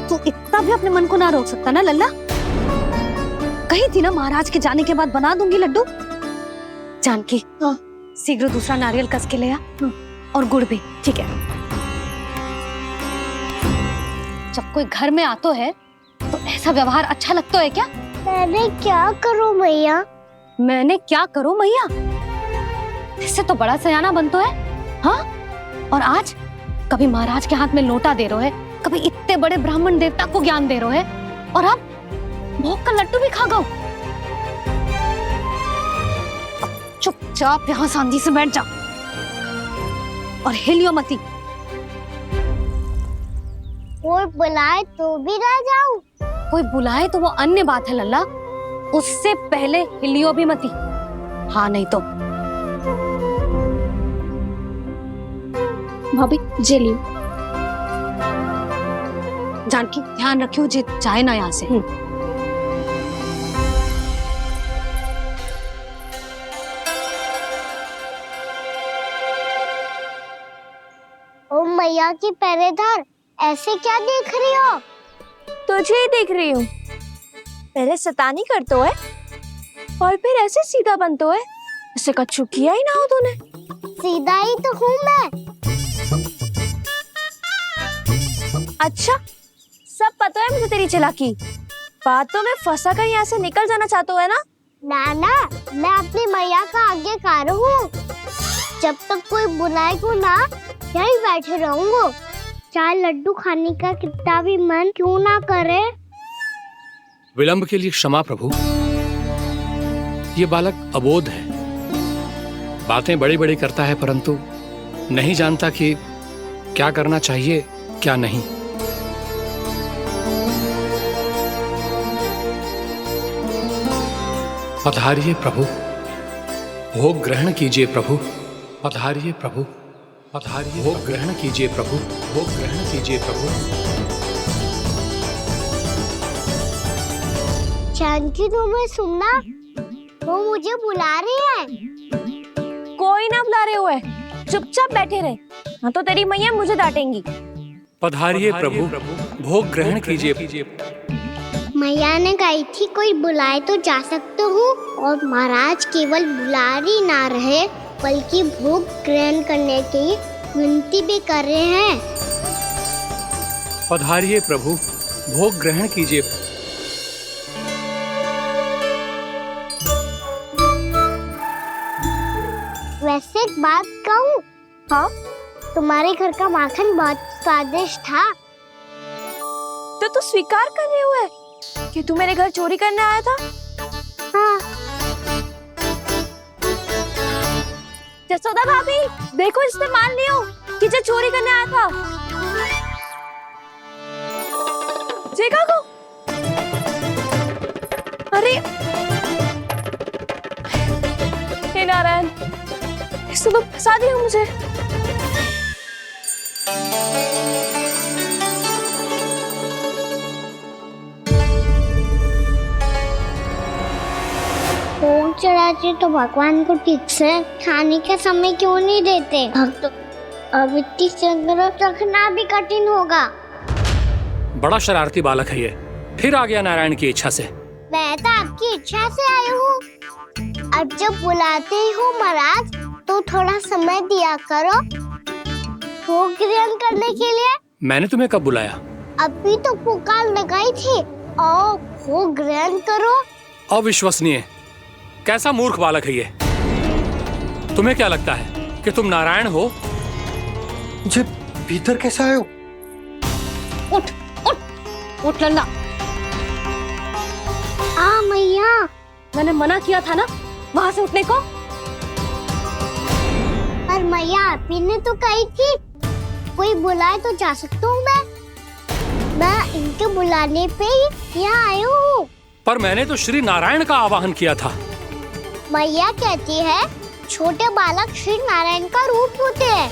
तू इतना भी अपने मन को ना रोक सकता ना लल्ला? कही थी ना महाराज के जाने के बाद बना दूंगी लड्डू। जानकी, शीघ्र दूसरा नारियल कस के ले आ, और गुड़ भी। ठीक है। जब कोई घर में आतो है तो ऐसा व्यवहार अच्छा लगता है क्या? मैंने क्या करूं मैया? मैंने क्या करूं मैया? इससे तो बड़ा सयाना बनतो है। हाँ? और आज कभी महाराज के हाथ में लोटा दे रहे है, कभी इतने बड़े ब्राह्मण देवता को ज्ञान दे रहे है, और अब भोग का लड्डू भी खा गो। चुपचाप यहाँ शांति से बैठ जा और हिलियो मती। कोई बुलाए तो भी ना जाऊं? कोई बुलाए तो वो अन्य बात है लल्ला, उससे पहले हिलियो भी मती। हाँ नहीं तो। भाभी जे लियो। जानकी ध्यान रखियो जे जाए ना यहाँ से। ओ मैया की पहरेदार, ऐसे क्या देख रही हो? तुझे ही देख रही हूँ। पहले शैतानी करतो है और फिर ऐसे सीधा बनतो है। ऐसे कछु किया ही ना हो तूने। सीधा ही तो हूँ मैं। अच्छा, सब पता है मुझे तेरी चालाकी। बातों में फंसा कर यहाँ से निकल जाना चाहते है ना? ना, मैं अपनी मैया का आज्ञाकार हूँ। जब तक कोई बुलाए को ना, यही बैठे रहूंगा। चाहे लड्डू खाने का कितना भी मन क्यों ना करे। विलंब के लिए क्षमा प्रभु। ये बालक अबोध है, बातें बड़ी बड़ी करता है, परंतु नहीं जानता कि क्या करना चाहिए क्या नहीं। पधारिए प्रभु, भोग ग्रहण कीजिए प्रभु। पधारिए प्रभु, पधारिए। भोग ग्रहण कीजिए प्रभु, भोग ग्रहण कीजिए प्रभु। जानकी, तुम्हें सुनना, वो मुझे बुला रही है। कोई ना बुला रहे हुए, चुपचाप बैठे रहे, हाँ तो तेरी मैया मुझे डांटेंगी। पधारिए प्रभु, भोग ग्रहण कीजिए। मैया ने कही थी कोई बुलाए तो जा सकते हूँ, और महाराज केवल बुला ही ना रहे बल्कि भोग ग्रहण करने की विनती भी कर रहे हैं। पधारिए प्रभु, भोग ग्रहण कीजिए। वैसे एक बात कहूँ? हाँ? तुम्हारे घर का माखन बहुत स्वादिष्ट था। तो तू स्वीकार कर रहे हुए कि तू मेरे घर चोरी करने आया था? हाँ। जसोदा भाभी, देखो इसने मान लियो कि जो चोरी करने आया था। देखा को? अरे हे नारायण, इसने तो फंसा दिया मुझे। ओम चढ़ाते तो भगवान को ठीक से खाने का समय क्यों नहीं देते? भक्त अब इतनी संग्रह रखना भी कठिन होगा। बड़ा शरारती बालक है ये, फिर आ गया नारायण की इच्छा से। मैं तो आपकी इच्छा से आई हूँ। अब जब बुलाते हो महाराज तो थोड़ा समय दिया करो भोग ग्रहण करने के लिए। मैंने तुम्हें कब बुलाया? अभी तो पुकार लगाई थी और भोग ग्रहण करो। अविश्वसनीय, कैसा मूर्ख बालक है ये। तुम्हें क्या लगता है कि तुम नारायण हो? मुझे भीतर कैसे आए हो? उठ उठ उठ लल्ला। मैया, मैंने मना किया था ना वहां से उठने को। पर मैया आपी ने तो कही थी कोई बुलाए तो जा सकता हूँ मैं इनके बुलाने पे ही यहाँ आई हूँ। पर मैंने तो श्री नारायण का आवाहन किया था। मैया कहती है छोटे बालक श्री नारायण का रूप होते हैं।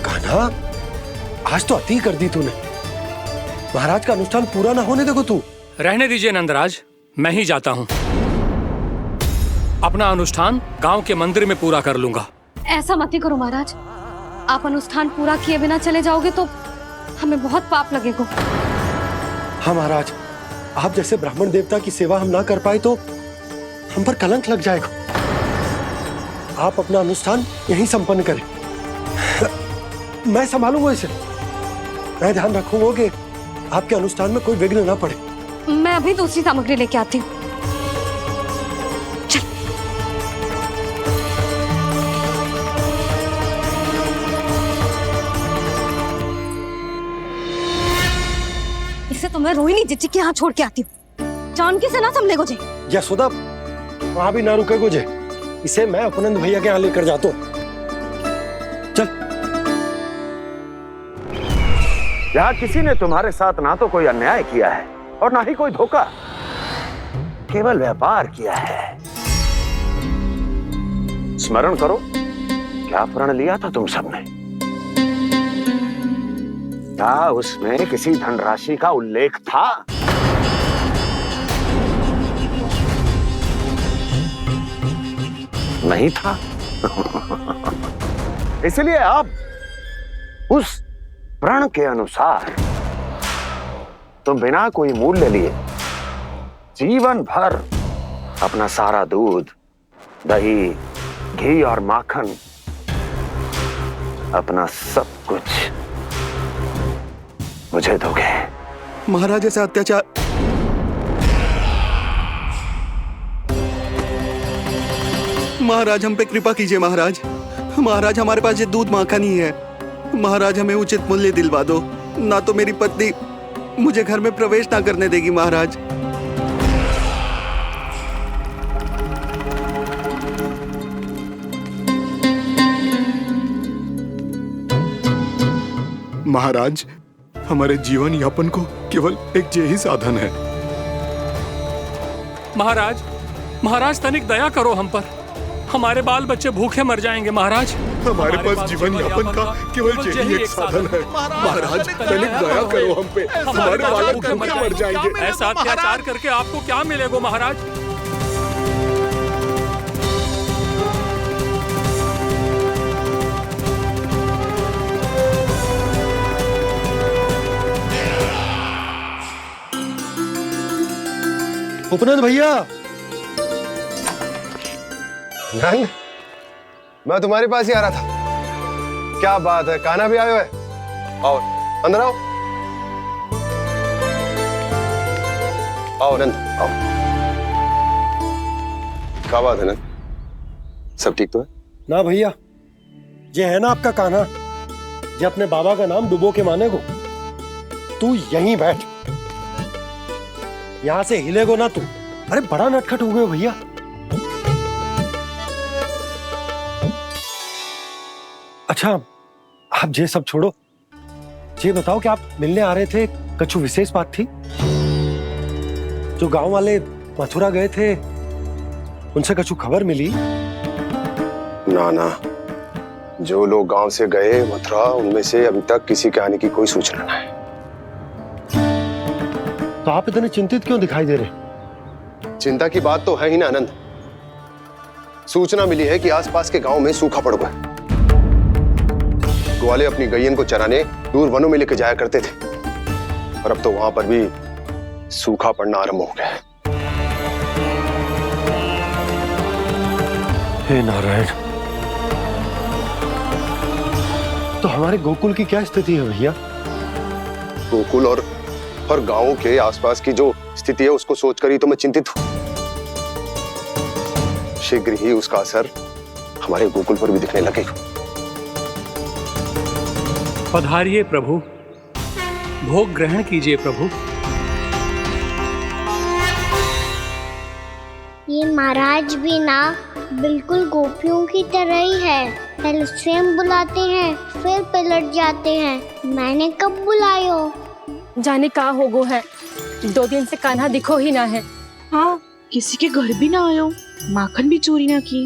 कान्हा, आज तो अति कर दी तूने। महाराज का अनुष्ठान पूरा ना होने देखो तू। रहने दीजिए नंदराज, मैं ही जाता हूँ। अपना अनुष्ठान गांव के मंदिर में पूरा कर लूंगा। ऐसा मत ही करो महाराज, आप अनुष्ठान पूरा किए बिना चले जाओगे तो हमें बहुत पाप लगेगा। हाँ महाराज, आप जैसे ब्राह्मण देवता की सेवा हम ना कर पाए तो हम पर कलंक लग जाएगा। आप अपना अनुष्ठान यहीं संपन्न करें, मैं संभालूंगा इसे। मैं ध्यान रखूंगा कि आपके अनुष्ठान में कोई विघ्न ना पड़े। मैं अभी दूसरी सामग्री लेके आती हूँ। इसे तो मैं रोहिणी जीजी के यहाँ छोड़ के आती हूँ। जानकी से ना संभले गुजे। यशोदा, वहां भी ना रुके गुजे। इसे मैं उपनंद भैया के यहाँ लेकर जाता हूँ। चल। यहाँ किसी ने तुम्हारे साथ ना तो कोई अन्याय किया है और ना ही कोई धोखा, केवल व्यापार किया है। स्मरण करो, क्या प्रण लिया था तुम सबने? क्या उसमें किसी धनराशि का उल्लेख था? नहीं था। इसलिए अब उस प्रण के अनुसार तुम बिना कोई मूल्य लिए जीवन भर अपना सारा दूध, दही, घी और माखन, अपना सब कुछ मुझे दोगे। महाराज ऐसा अत्याचार। महाराज हम पे कृपा कीजिए। महाराज, महाराज हमारे पास ये दूध माखन ही है। महाराज हमें उचित मूल्य दिलवा दो, ना तो मेरी पत्नी मुझे घर में प्रवेश ना करने देगी। महाराज महाराज, हमारे जीवन यापन को केवल एक यही साधन है। महाराज, महाराज तनिक दया करो हम पर। हमारे बाल बच्चे भूखे मर जाएंगे महाराज। हमारे पास जीवन यापन का केवल यही एक साधन है। महाराज तनिक दया करो हम पे, हमारे बालक भूखे मर जाएंगे। ऐसा अत्याचार करके आपको क्या मिलेगा महाराज? उपनंद भैया, नंद, मैं तुम्हारे पास ही आ रहा था। क्या बात है, कान्हा भी आयो है? आओ अंदर आओ। आओ नंद, आओ। क्या बात है नंद, सब ठीक तो है? ना भैया, ये है ना आपका कान्हा, ये अपने बाबा का नाम डुबो के माने को। तू यहीं बैठ, यहां से हिलेगो ना तू। अरे बड़ा नटखट हो गए भैया। अच्छा, आप ये सब छोड़ो, ये बताओ कि आप मिलने आ रहे थे, कछु विशेष बात थी? जो गांव वाले मथुरा गए थे, उनसे कछु खबर मिली? ना ना, जो लोग गांव से गए मथुरा, उनमें से अभी तक किसी के आने की कोई सूचना नहीं है। तो आप इतने चिंतित क्यों दिखाई दे रहे? चिंता की बात तो है ही ना आनंद। सूचना मिली है कि आसपास के गांव में सूखा पड़ गया। ग्वाले अपनी गैयन को चराने दूर वनों में लेके जाया करते थे, और अब तो वहां पर भी सूखा पड़ना आरंभ हो गया है। हे नारायण, तो हमारे गोकुल की क्या स्थिति है भैया? गोकुल और गांवों के आसपास की जो स्थिति है उसको सोचकर ही तो मैं चिंतित हूं। शीघ्र ही उसका असर हमारे गोकुल पर भी दिखने लगेगा। पधारिए प्रभु, भोग ग्रहण कीजिए प्रभु। ये महाराज भी ना बिल्कुल गोपियों की तरह ही है। पहले स्वयं बुलाते हैं, फिर पलट जाते हैं। मैंने कब बुलायो? जाने कहाँ हो गो है, 2 दिन से कान्हा दिखो ही ना है। हाँ, किसी के घर भी ना आयो, माखन भी चोरी ना की।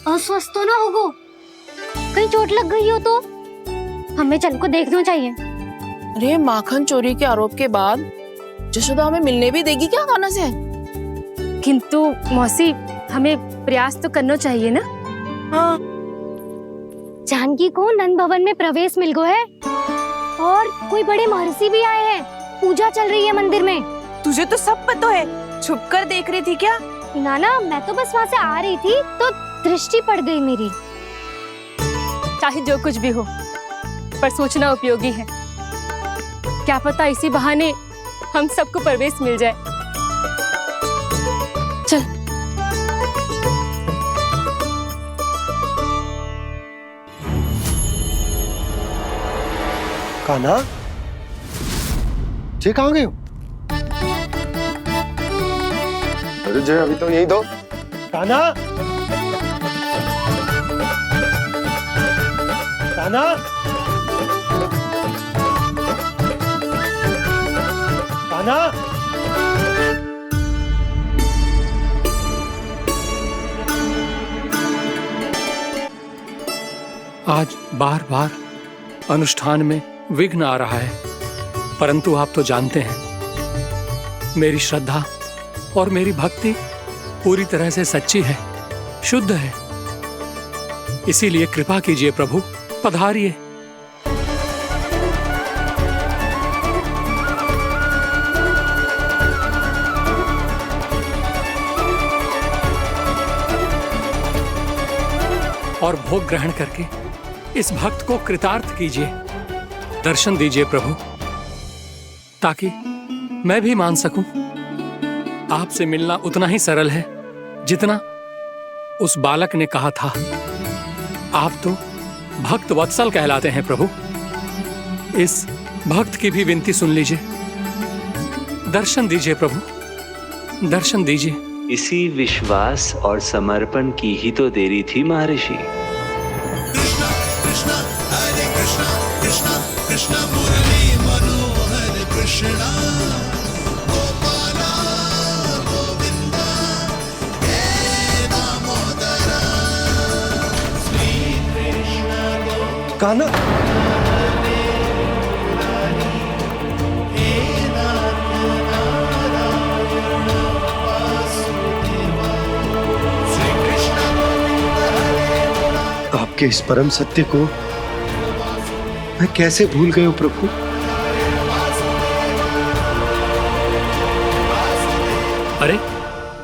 अस्वस्थ तो ना होगो, कहीं चोट लग गई हो तो हमें चल को देखना चाहिए। अरे माखन चोरी के आरोप के बाद जशोदा हमें मिलने भी देगी क्या कान्हा से? किंतु मौसी, हमें प्रयास तो करना चाहिए ना। हाँ, जानकी को नंद भवन में प्रवेश मिल गो है, और कोई बड़े महर्षि भी आए हैं। पूजा चल रही है मंदिर में। तुझे तो सब पता है, छुप कर देख रही थी क्या? ना, मैं तो बस वहाँ से आ रही थी तो दृष्टि पड़ गई मेरी। चाहे जो कुछ भी हो, पर सूचना उपयोगी है। क्या पता इसी बहाने हम सबको प्रवेश मिल जाए। चल। कान्हा, जे कहाँ गए हो? अरे जय, अभी तो यही दो। कान्हा, कान्हा, कान्हा। आज बार बार अनुष्ठान में विघ्न आ रहा है, परंतु आप तो जानते हैं मेरी श्रद्धा और मेरी भक्ति पूरी तरह से सच्ची है, शुद्ध है। इसीलिए कृपा कीजिए प्रभु, पधारिए। और भोग ग्रहण करके इस भक्त को कृतार्थ कीजिए। दर्शन दीजिए प्रभु, ताकि मैं भी मान सकूं। आपसे मिलना उतना ही सरल है जितना उस बालक ने कहा था। आप तो भक्त वत्सल कहलाते हैं प्रभु। इस भक्त की भी विनती सुन लीजिए। दर्शन दीजिए प्रभु, दर्शन दीजिए। इसी विश्वास और समर्पण की ही तो देरी थी महर्षि। कृष्ण मुरली मनोहर कृष्णा गोपाला गोविंदा हे दामोदरा श्री कृष्ण कान्हा, आपके इस परम सत्य को मैं कैसे भूल गया प्रभु? अरे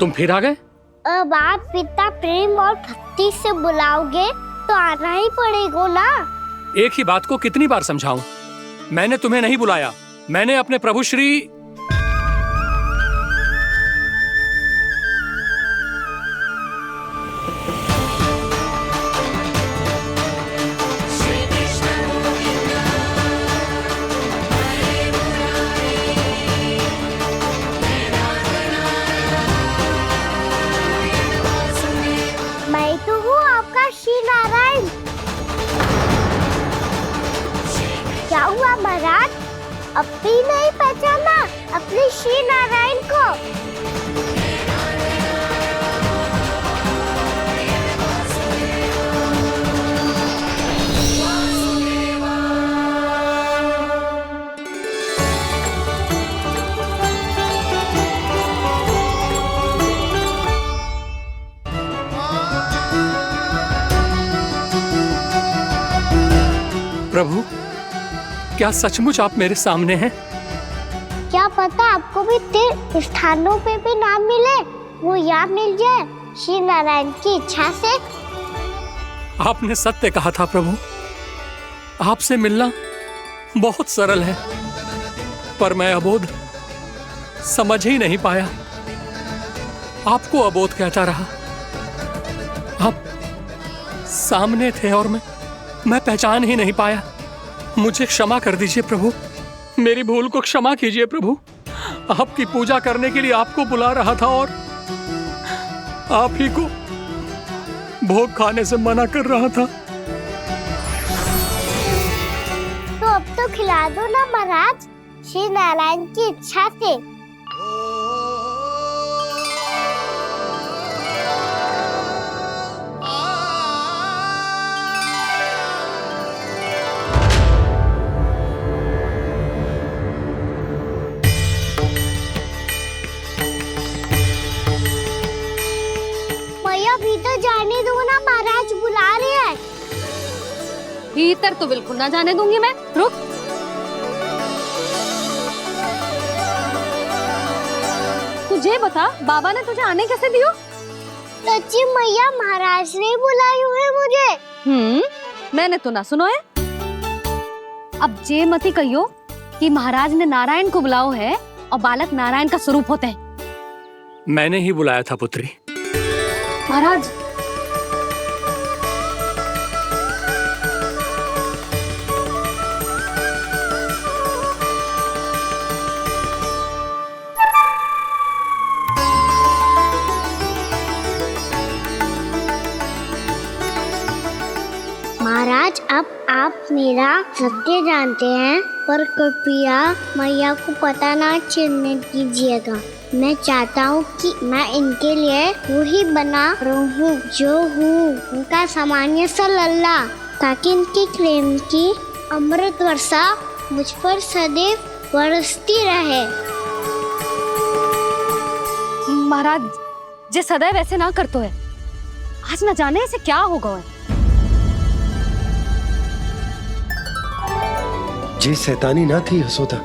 तुम फिर आ गए? अब आप इतना प्रेम और भक्ति से बुलाओगे तो आना ही पड़ेगा ना। एक ही बात को कितनी बार समझाऊं? मैंने तुम्हें नहीं बुलाया, मैंने अपने प्रभु श्री मैं तो हूँ आपका श्री नारायण। क्या हुआ महाराज, अब भी नहीं पहचाना अपने श्री नारायण को? प्रभु, क्या सचमुच आप मेरे सामने हैं? क्या पता आपको भी तीर्थ स्थानों पे भी नाम मिले, वो यहाँ मिल जाए श्री नारायण की इच्छा से। आपने सत्य कहा था प्रभु, आपसे मिलना बहुत सरल है, पर मैं अबोध समझ ही नहीं पाया। आपको अबोध कहता रहा। आप सामने थे और मैं पहचान ही नहीं पाया। मुझे क्षमा कर दीजिए प्रभु, मेरी भूल को क्षमा कीजिए प्रभु। आपकी पूजा करने के लिए आपको बुला रहा था और आप ही को भोग खाने से मना कर रहा था। तो अब तो खिला दो ना महाराज, श्री नारायण की इच्छा से। भीतर जाने दो ना, महाराज बुला रहे हैं। भीतर तो बिल्कुल ना जाने दूंगी मैं। रुक। तुझे बता, बाबा ने तुझे आने कैसे दियो? सच्ची मैया, महाराज ने बुलाई हुई मुझे। मैंने तो ना सुनो है। अब जे मती कहियो कि महाराज ने नारायण को बुलाओ है और बालक नारायण का स्वरूप होते हैं। मैंने ही बुलाया था पुत्री। महाराज, महाराज, अब आप मेरा सत्य जानते हैं, पर कृपया मैया को पता ना चलने दीजिएगा। मैं चाहता हूँ कि मैं इनके लिए वही बना रहूँ जो हूँ, उनका सामान्य सा लल्ला, ताकि इनके प्रेम की अमृत वर्षा मुझ पर सदैव बरसती रहे। महाराज, जे सदैव ऐसे ना करतो है, आज न जाने इसे क्या होगा है। जे शैतानी ना थी यशोदा,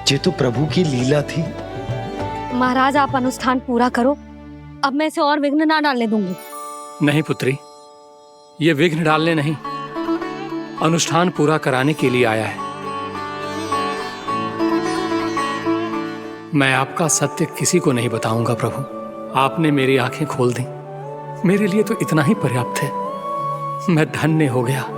जे तो प्रभु की लीला थी। महाराज, आप अनुष्ठान पूरा करो, अब मैं इसे और विघ्न ना डालने दूंगी। नहीं पुत्री, ये विघ्न डालने नहीं, अनुष्ठान पूरा कराने के लिए आया है। मैं आपका सत्य किसी को नहीं बताऊंगा प्रभु। आपने मेरी आंखें खोल दी, मेरे लिए तो इतना ही पर्याप्त है। मैं धन्य हो गया।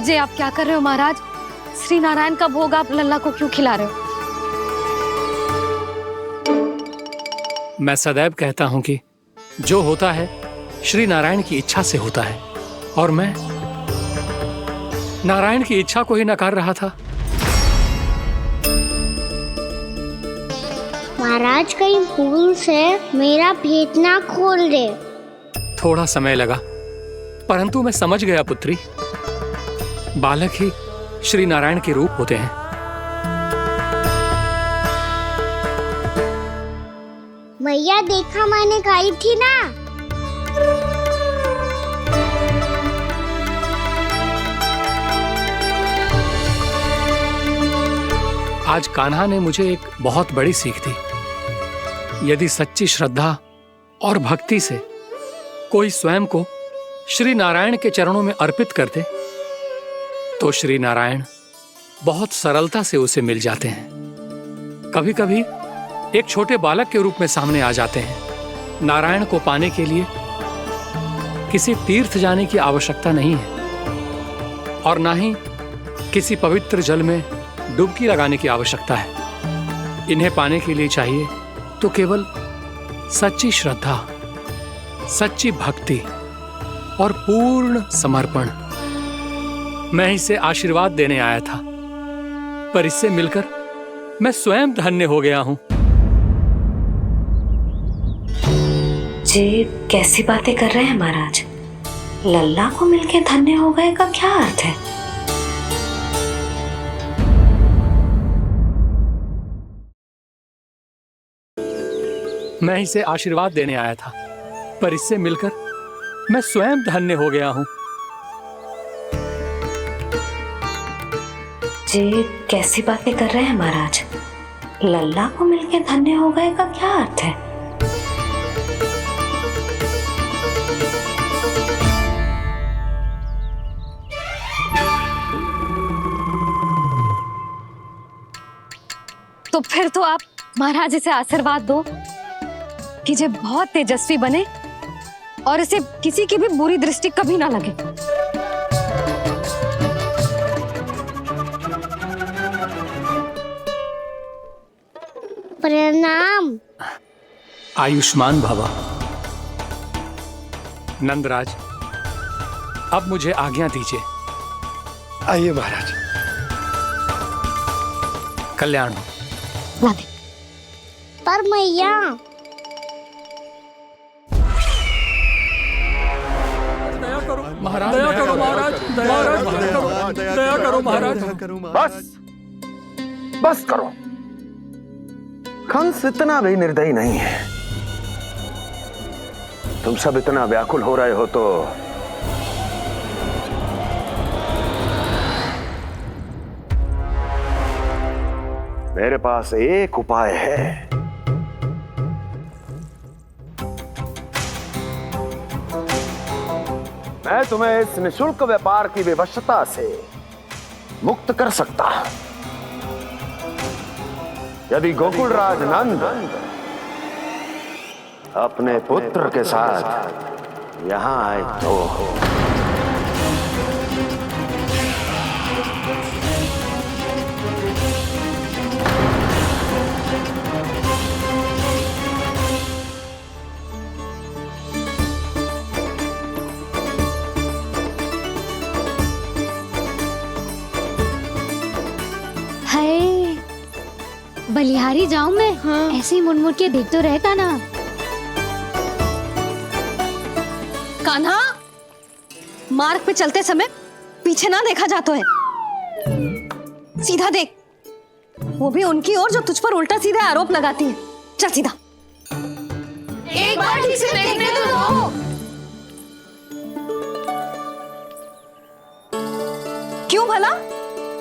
जे आप क्या कर रहे हो महाराज? श्री नारायण का भोग आप लल्ला को क्यों खिला रहे हो? मैं सदैव कहता हूं कि जो होता है श्री नारायण की इच्छा से होता है, और मैं नारायण की इच्छा को ही नकार रहा था। महाराज, कहीं भूल से मेरा भेद ना खोल दे। थोड़ा समय लगा, परंतु मैं समझ गया पुत्री। बालक ही श्री नारायण के रूप होते हैं। मैया, देखा मैंने कही थी ना। आज कान्हा ने मुझे एक बहुत बड़ी सीख दी। यदि सच्ची श्रद्धा और भक्ति से कोई स्वयं को श्री नारायण के चरणों में अर्पित कर दे, तो श्री नारायण बहुत सरलता से उसे मिल जाते हैं। कभी कभी एक छोटे बालक के रूप में सामने आ जाते हैं। नारायण को पाने के लिए किसी तीर्थ जाने की आवश्यकता नहीं है, और ना ही किसी पवित्र जल में डुबकी लगाने की आवश्यकता है। इन्हें पाने के लिए चाहिए तो केवल सच्ची श्रद्धा, सच्ची भक्ति और पूर्ण समर्पण। मैं इसे आशीर्वाद देने आया था, पर इससे मिलकर मैं स्वयं धन्य हो गया हूं। जी कैसी बातें कर रहे हैं महाराज? लल्ला को मिलके धन्य हो गए का क्या अर्थ है? मैं इसे आशीर्वाद देने आया था, पर इससे मिलकर मैं स्वयं धन्य हो गया हूँ। ये कैसी बातें कर रहे हैं महाराज? लल्ला को मिलके धन्य हो गए का क्या अर्थ है? तो फिर तो आप महाराज इसे आशीर्वाद दो कि ये बहुत तेजस्वी बने और इसे किसी की भी बुरी दृष्टि कभी ना लगे। प्रणाम। आयुष्मान भव। नंदराज, अब मुझे आज्ञा दीजिए। आइए महाराज। कल्याण हो। पर मैया महाराज, दया करो महाराज, दया करो महाराज। बस करो। कंस इतना भी निर्दयी नहीं है। तुम सब इतना व्याकुल हो रहे हो तो मेरे पास एक उपाय है। मैं तुम्हें इस निशुल्क व्यापार की विवशता से मुक्त कर सकता। यदि गोकुलराज नंद अपने पुत्र के साथ यहां आए तो हाय, बलिहारी जाऊं मैं? हाँ। ऐसे ही मुड़ के देख तो रहता ना। कान्हा, मार्ग पे चलते समय पीछे ना देखा जाता है, सीधा देख। वो भी उनकी ओर जो तुझ पर उल्टा सीधा आरोप लगाती है। चल सीधा। एक बार ठीक से देखने तो दो। क्यों भला?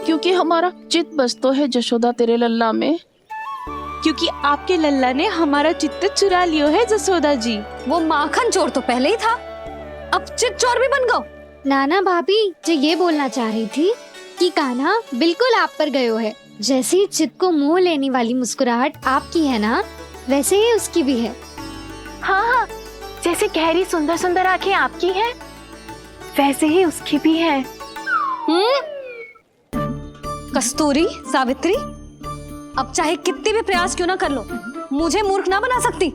क्योंकि हमारा चित्त बसतो है जशोदा तेरे लल्ला में। क्योंकि आपके लल्ला ने हमारा चित्त चुरा लियो है जसोदा जी। वो माखन चोर तो पहले ही था, अब चित्त चोर भी बन गो। नाना भाभी जो ये बोलना चाह रही थी कि कान्हा बिल्कुल आप पर गयो है। जैसी चित्त को मोह लेने वाली मुस्कुराहट आपकी है ना, वैसे ही उसकी भी है। हाँ हाँ, जैसे गहरी सुंदर सुंदर आंखें आपकी हैं, वैसे ही उसकी भी है। कस्तूरी, सावित्री, अब चाहे कितने भी प्रयास क्यों ना कर लो, मुझे मूर्ख ना बना सकती।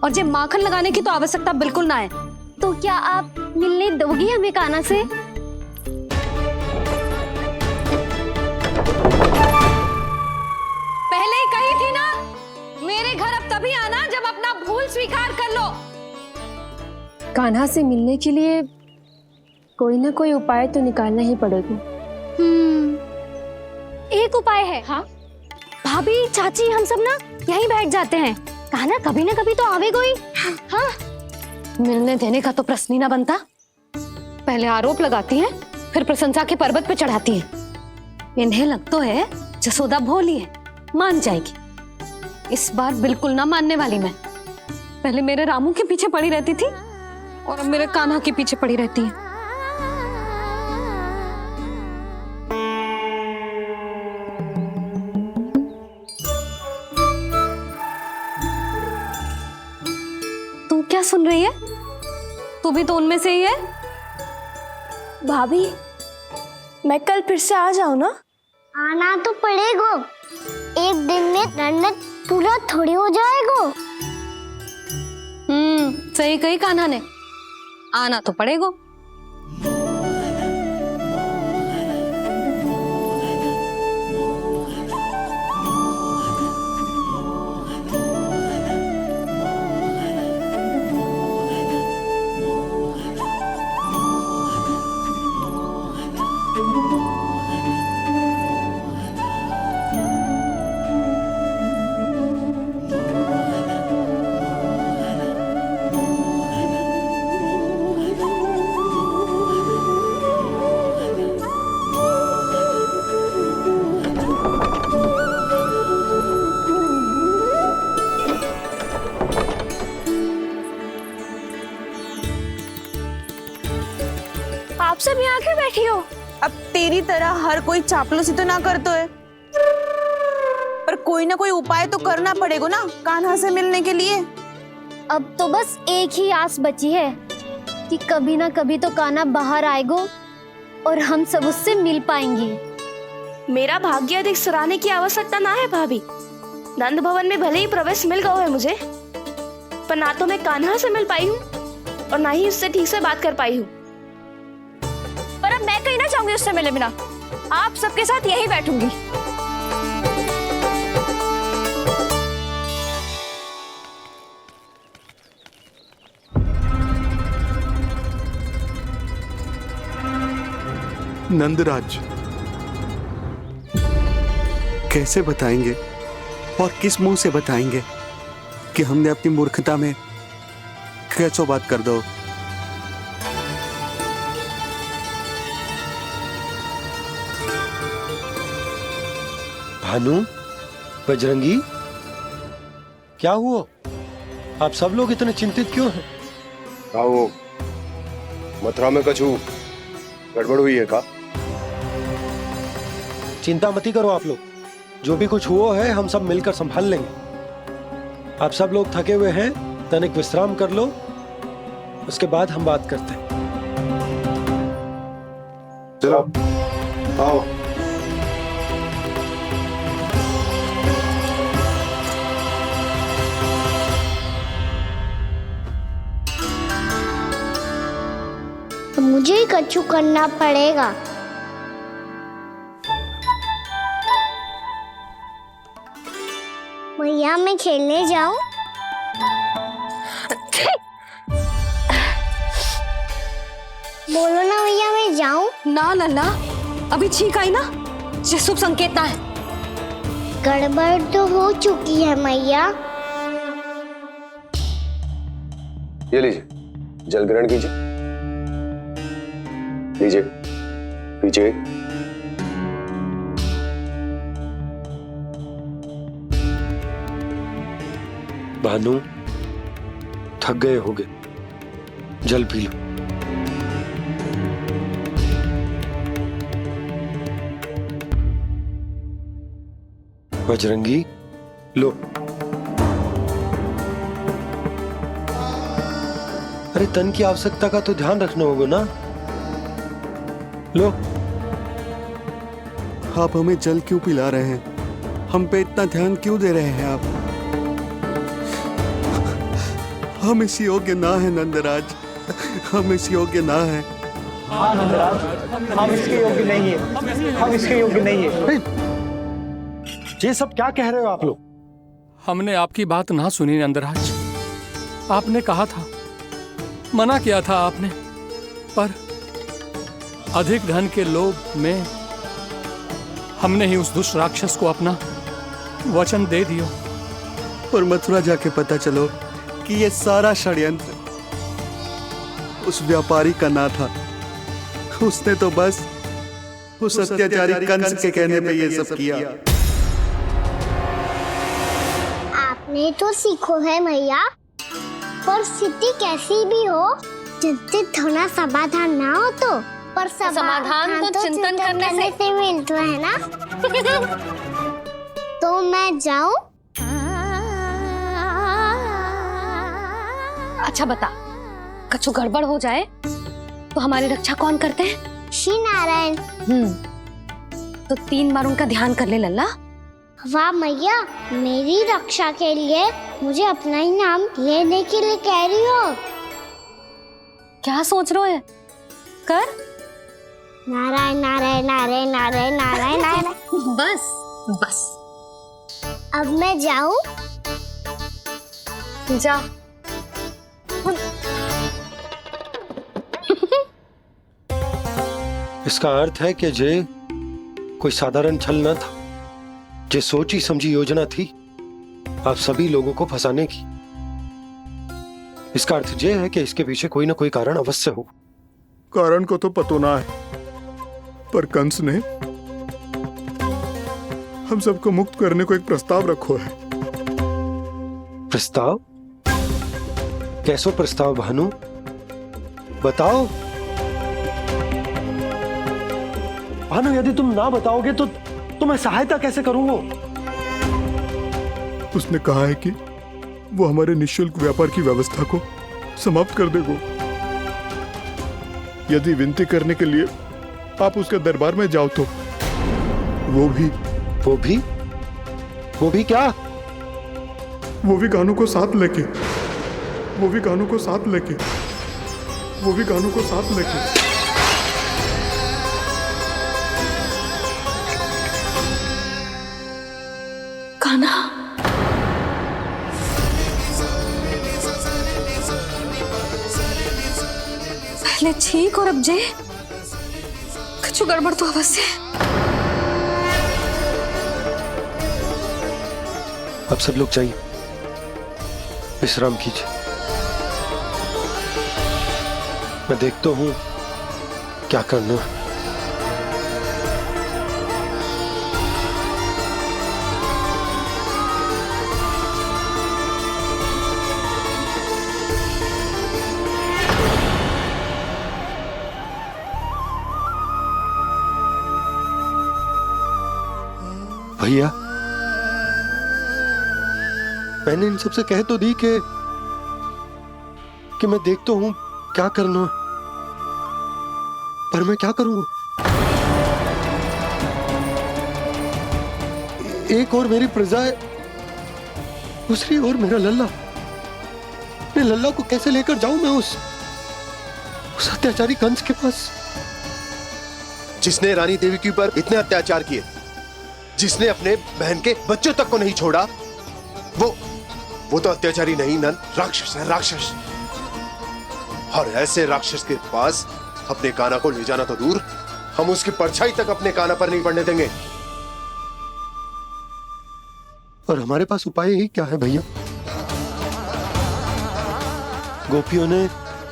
और जे माखन लगाने की तो आवश्यकता बिल्कुल ना है। तो क्या आप मिलने दोगी हमें कान्हा से? पहले ही कही थी ना, मेरे घर अब तभी आना जब अपना भूल स्वीकार कर लो। कान्हा से मिलने के लिए कोई ना कोई उपाय तो निकालना ही पड़ेगा। एक उपाय है। हाँ? भाभी, चाची, हम सब ना यहीं बैठ जाते हैं। कान्हा कभी ना कभी तो आवेगा ही। हाँ? मिलने देने का तो प्रश्न ही ना बनता। पहले आरोप लगाती हैं, फिर प्रशंसा के पर्वत पे चढ़ाती हैं। इन्हें लगता है जसोदा भोली है, मान जाएगी। इस बार बिल्कुल ना मानने वाली मैं। पहले मेरे रामू के पीछे पड़ी रहती थी और अब मेरे कान्हा के पीछे पड़ी रहती है। तू क्या सुन रही है? तू भी तो उनमें से ही है। भाभी, मैं कल फिर से आ जाऊं ना? आना तो पड़ेगा। एक दिन में रन्नत पूरा थोड़ी हो जाएगा। सही कही कान्हा ने, आना तो पड़ेगा। अब तेरी तरह हर कोई चापलूसी तो ना करतो है, पर कोई ना कोई उपाय तो करना पड़ेगा ना कान्हा से मिलने के लिए। अब तो बस एक ही आस बची है कि कभी ना कभी तो कान्हा बाहर आएगो और हम सब उससे मिल पाएंगे। मेरा भाग्य अधिक सराहने की आवश्यकता ना है भाभी। नंद भवन में भले ही प्रवेश मिल गया है मुझे, पर ना तो मैं कान्हा से मिल पाई हूँ और ना ही उससे ठीक से बात कर पाई हूँ। पर अब मैं कहीं ना चाहूंगी उससे मिले बिना, आप सबके साथ यहीं बैठूंगी। नंदराज, कैसे बताएंगे और किस मुंह से बताएंगे कि हमने अपनी मूर्खता में कैसो बात कर दो। भानु, बजरंगी, क्या हुआ? आप सब लोग इतने चिंतित क्यों हैं? आओ, मथुरा में कछु गड़बड़ हुई है का? चिंता मती करो आप लोग, जो भी कुछ हुआ है हम सब मिलकर संभाल लेंगे। आप सब लोग थके हुए हैं, तनिक विश्राम कर लो, उसके बाद हम बात करते हैं। चलो आओ। तो मुझे ही कछु करना पड़ेगा। भैया मैं खेलने जाऊं? बोलो ना भैया मैं जाऊं? ना लल्ला, अभी छींक आई ना, ये शुभ संकेत ना है। गड़बड़ तो हो चुकी है मैया। ये लीजिए, जल ग्रहण कीजिए। लीजिए, पीछे। भानु, थक गए होगे, जल पी लो। बजरंगी, लो। अरे तन की आवश्यकता का तो ध्यान रखना होगा ना, लो। आप हमें जल क्यों पिला रहे हैं? हम पे इतना ध्यान क्यों दे रहे हैं आप? हम इस योग्य ना है नंदराज, हम इस योग्य ना है। हाँ नंदराज, हम इसके योग्य नहीं है, हम इसके योग्य नहीं है। ये सब क्या कह रहे हो आप लोग? हमने आपकी बात ना सुनी नंदराज। आपने कहा था, मना किया था आपने, पर अधिक धन के लोभ में हमने ही उस दुष्ट राक्षस को अपना वचन दे दिया। पर मथुरा जाके पता चलो कि ये सारा षड्यंत्र उस व्यापारी का ना था। उसने तो बस उस अत्याचारी कंस के कहने पे ये सब किया। आपने तो सीखो है भैया, पर स्थिति कैसी भी हो, चिंतित होना समाधान ना हो तो, पर समाधान तो चिंतन करने से मिलता है ना। तो मैं जाऊं? अच्छा बता, कछु गड़बड़ हो जाए तो हमारी रक्षा कौन करते हैं? श्री नारायण। तो 3 बार उनका ध्यान कर ले लल्ला। वाह मैया, मेरी रक्षा के लिए मुझे अपना ही नाम लेने के लिए कह रही हो? क्या सोच रहे हो? कर। नारायण नारायण नारायण नारायण नारायण नारायण। बस बस। अब मैं जाऊं? जा। इसका अर्थ है कि जे कोई साधारण छल न था, जे सोची समझी योजना थी आप सभी लोगों को फंसाने की। इसका अर्थ ये है कि इसके पीछे कोई ना कोई कारण अवश्य हो। कारण को तो पतो ना है, पर कंस ने हम सबको मुक्त करने को एक प्रस्ताव रखो है। प्रस्ताव? कैसो प्रस्ताव भानु, बताओ। भानु, यदि तुम ना बताओगे तो मैं सहायता कैसे करूंगा? उसने कहा है कि वो हमारे निःशुल्क व्यापार की व्यवस्था को समाप्त कर देगा। यदि विनती करने के लिए आप उसके दरबार में जाओ तो वो भी क्या? वो भी कानों को साथ लेके कान्हा, पहले ठीक और अब जे कुछ गड़बड़ तो अवश्य है। अब सब लोग जाइए, विश्राम कीजिए। मैं देखता हूं क्या करना है। भैया, मैंने इन सबसे कह तो दी कि मैं देखता हूं क्या करना है, पर मैं क्या करूंगा? एक और मेरी प्रजा है, दूसरी ओर मेरा लल्ला। मैं लल्ला को कैसे लेकर जाऊं मैं उस अत्याचारी कंस के पास, जिसने रानी देवी के ऊपर इतने अत्याचार किए, जिसने अपने बहन के बच्चों तक को नहीं छोड़ा, वो तो अत्याचारी नहीं नन, राक्षस है, राक्षस। और ऐसे राक्षस के पास अपने कान्हा को ले जाना तो दूर, हम उसकी परछाई तक अपने कान्हा पर नहीं पड़ने देंगे। और हमारे पास उपाय ही क्या है भैया? गोपियों ने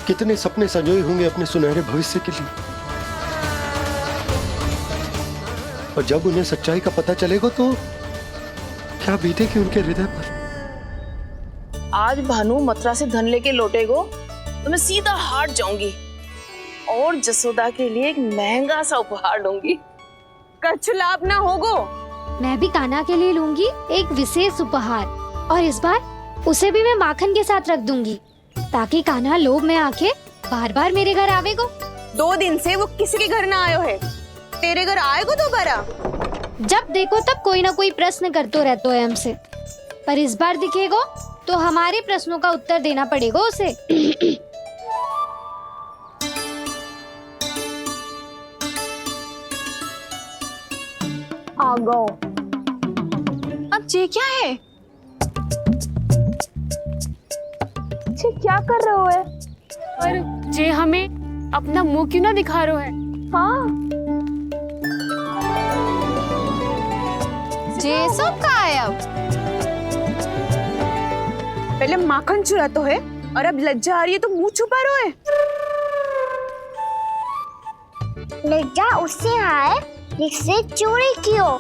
कितने सपने संजोए होंगे अपने सुनहरे भविष्य के लिए, और जब उन्हें सच्चाई का पता चलेगा तो क्या बीतेगी उनके हृदय पर। आज भानु मथुरा से धन लेके लौटेगो तो मैं सीधा हाट जाऊंगी और जसोदा के लिए एक महंगा सा उपहार दूंगी। कछुलाप ना होगो। मैं भी कान्हा के लिए लूंगी एक विशेष उपहार, और इस बार उसे भी मैं माखन के साथ रख दूंगी, ताकि कान्हा लोभ में आके बार बार मेरे घर आवेगो। 2 दिन से वो किसी के घर ना आयो है, तेरे घर आएगो दोबारा? जब देखो तब कोई ना कोई प्रश्न करते रहते हो हमसे, पर इस बार दिखेगो तो हमारे प्रश्नों का उत्तर देना पड़ेगा उसे। आ गो। अब जे क्या है? जे क्या कर रहे हो है? पर जे हमें अपना मुंह क्यों ना दिखा रहे है? हाँ, जे सब का है अब? पहले माखन चुरा तो है और अब लज्जा आ रही है तो मुंह छुपा रहे है। लज्जा उससे है जिससे चोरी की हो।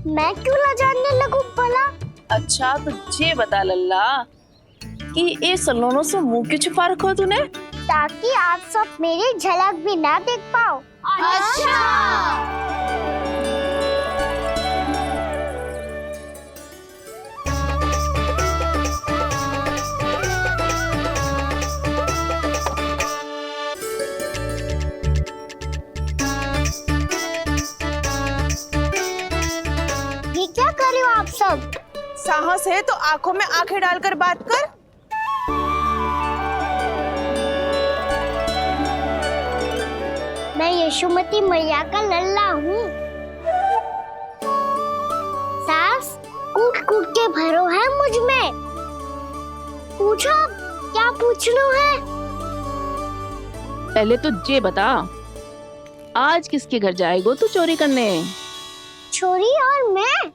मैं क्यों लजाने लगूं भला? अच्छा तो ये बता लल्ला कि ये सलोनों से मुंह क्यों छुपा रखो तूने? ताकि आप सब मेरी झलक भी ना देख पाओ। अच्छा। ये क्या कर रहे हो आप सब? साहस है तो आंखों में आंखें डालकर बात कर। मैं यशोमती मैया का लल्ला हूँ। सास कूट कूट के भरो है मुझ में। पूछो क्या पूछना है? पहले तो ये बता, आज किसके घर जाएगो तू चोरी करने? छोरी और मैं?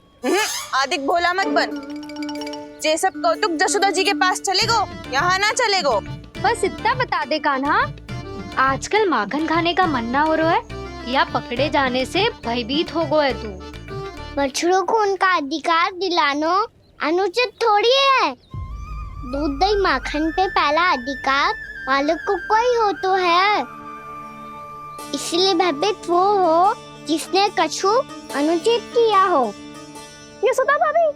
आदिक भोला मत बन। जे सब कौतुक जसोदा जी के पास चलेगो, यहाँ ना चलेगो। बस इतना बता दे कान्हा, आजकल माखन खाने का मन ना हो रहा है या पकड़े जाने से भयभीत हो गए तू? बछड़ों को उनका अधिकार दिलाना अनुचित थोड़ी है। दूध दही माखन पे पहला अधिकार मालिक को कोई हो तो है। इसलिए भयभीत वो हो जिसने कछु अनुचित किया हो। यशोदा भाभी।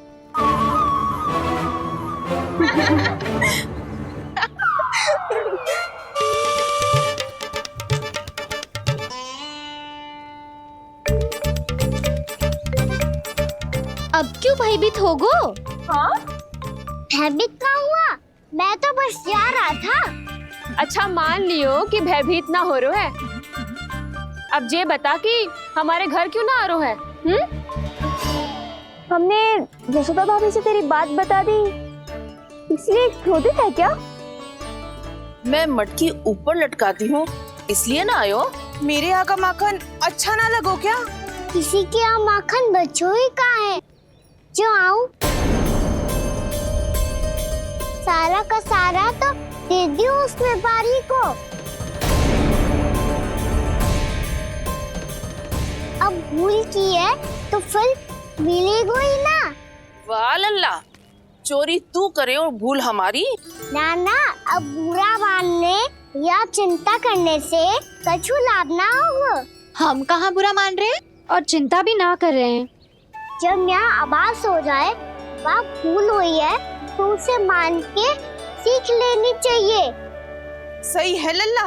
अब क्यों भयभीत हो गो? हाँ? भयभीत ना हुआ, मैं तो बस जा रहा था। अच्छा मान लियो कि भयभीत ना हो रहा है। अब ये बता कि हमारे घर क्यों ना आ रहा है? हमने यशोदा भाभी से तेरी बात बता दी, इसलिए क्रोधित है क्या? मैं मटकी ऊपर लटकाती हूँ इसलिए ना आयो। मेरे यहाँ का माखन अच्छा ना लगो क्या? किसी के यहाँ माखन बच्चों ही कहाँ है जो आऊं? सारा का सारा तो दे दियो उस व्यापारी को। अब भूल की है तो फल मिलेगा ही ना। वाह लल्ला, चोरी तू करे और भूल हमारी। ना ना, अब बुरा मानने या चिंता करने से कछु लाभ ना होगा। हम कहाँ बुरा मान रहे हैं और चिंता भी ना कर रहे हैं। जब यहाँ आभास हो जाए वहाँ भूल हुई है तो उसे मान के सीख लेनी चाहिए। सही है लल्ला,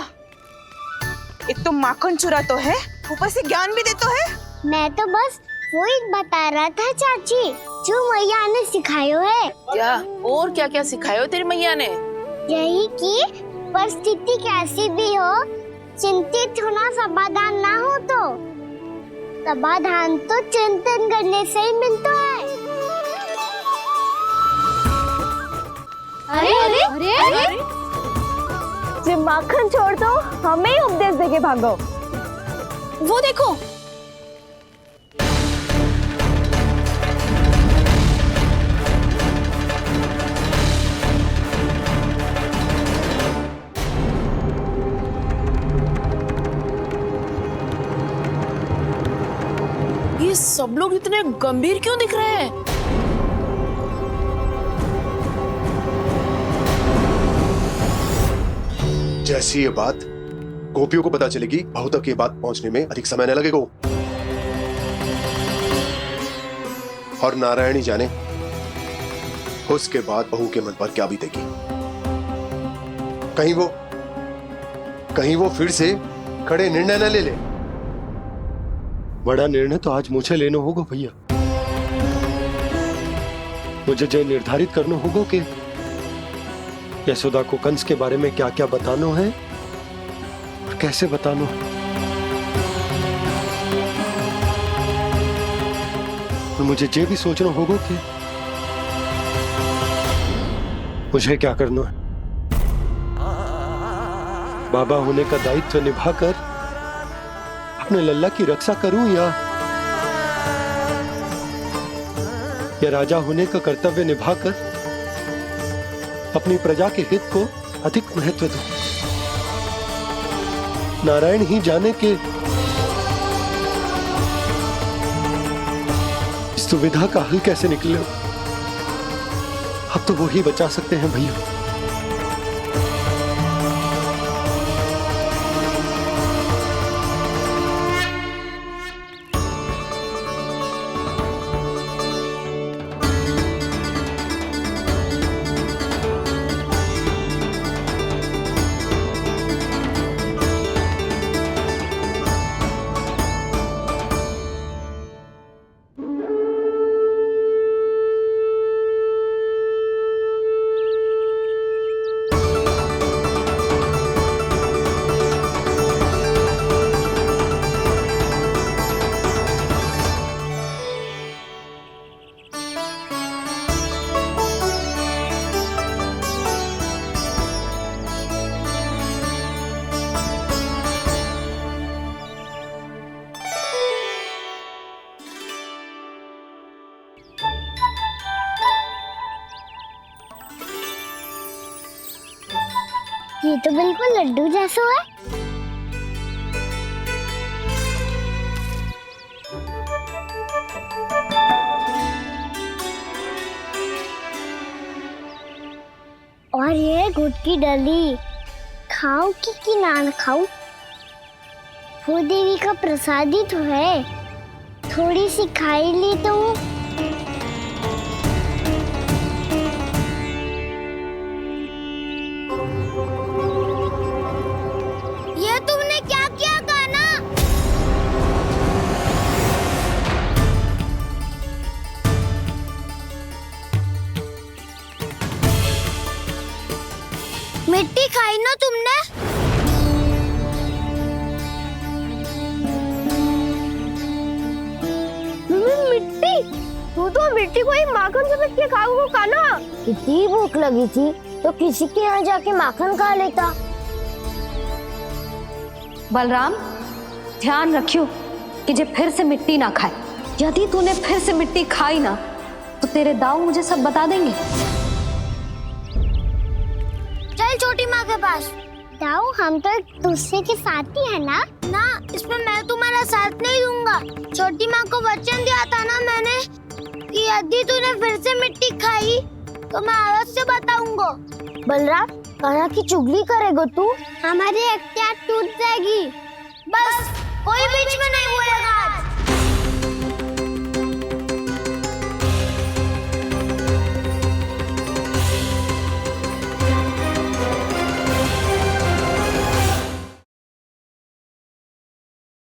एक तो माखन चुरा तो है, ऊपर से ज्ञान भी देता है। मैं तो बस वही बता रहा था चाची जो मैया ने सिखायो है। क्या और क्या क्या सिखायो तेरी मैया ने? यही कि परिस्थिति कैसी भी हो, चिंतित होना समाधान ना हो तो समाधान तो चिंतन करने से ही मिलता है। अरे अरे अरे, अरे? जब माखन छोड़ दो, हमें ही उपदेश देके भागो। वो देखो, ये सब लोग इतने गंभीर क्यों दिख रहे हैं? जैसी ये बात गोपियों को पता चलेगी, बहू तक ये बात पहुंचने में अधिक समय न लगेगा। और नारायणी जाने उसके बाद बहू के मन पर क्या बीतेगी। कहीं वो फिर से खड़े निर्णय न ले ले। बड़ा निर्णय तो आज मुझे लेना होगा भैया। मुझे जो निर्धारित करना होगा कि यशोदा को कंस के बारे में क्या क्या बताना है और कैसे बताना है। और मुझे ये भी सोचना होगा कि मुझे क्या करना है। बाबा होने का दायित्व निभाकर अपने लल्ला की रक्षा करूं या राजा होने का कर्तव्य निभाकर अपनी प्रजा के हित को अधिक महत्व दूं। नारायण ही जाने के इस दुविधा का हल कैसे निकले। अब तो वो ही बचा सकते हैं भैया। ये तो बिल्कुल लड्डू जैसा है। और ये गुड़ की डली खाऊं कि ना खाऊं? वो देवी का प्रसाद ही तो है, थोड़ी सी खाई ली तो। ये तुमने क्या किया कान्हा? मिट्टी खाई ना तुमने? मिट्टी? तू तो मिट्टी को ही माखन से मिट्टी खाओगे कान्हा। इतनी भूख लगी थी तो किसी के यहाँ जाके माखन खा लेता। बलराम, ध्यान रखियो कि जे फिर से मिट्टी ना खाए। यदि तूने फिर से मिट्टी खाई ना तो तेरे दाऊ मुझे सब बता देंगे। चल छोटी माँ के पास। दाऊ, हम तो एक दूसरे के साथी है ना? ना, इसमें मैं तुम्हारा साथ नहीं दूंगा। छोटी माँ को वचन दिया था ना मैंने कि यदि तूने फिर से मिट्टी खाई तो मैं आवाज से बताऊंगा। बलराम, कान्हा की चुगली करेगा तू? हमारी अख्तियार टूट जाएगी। बस कोई बीच में नहीं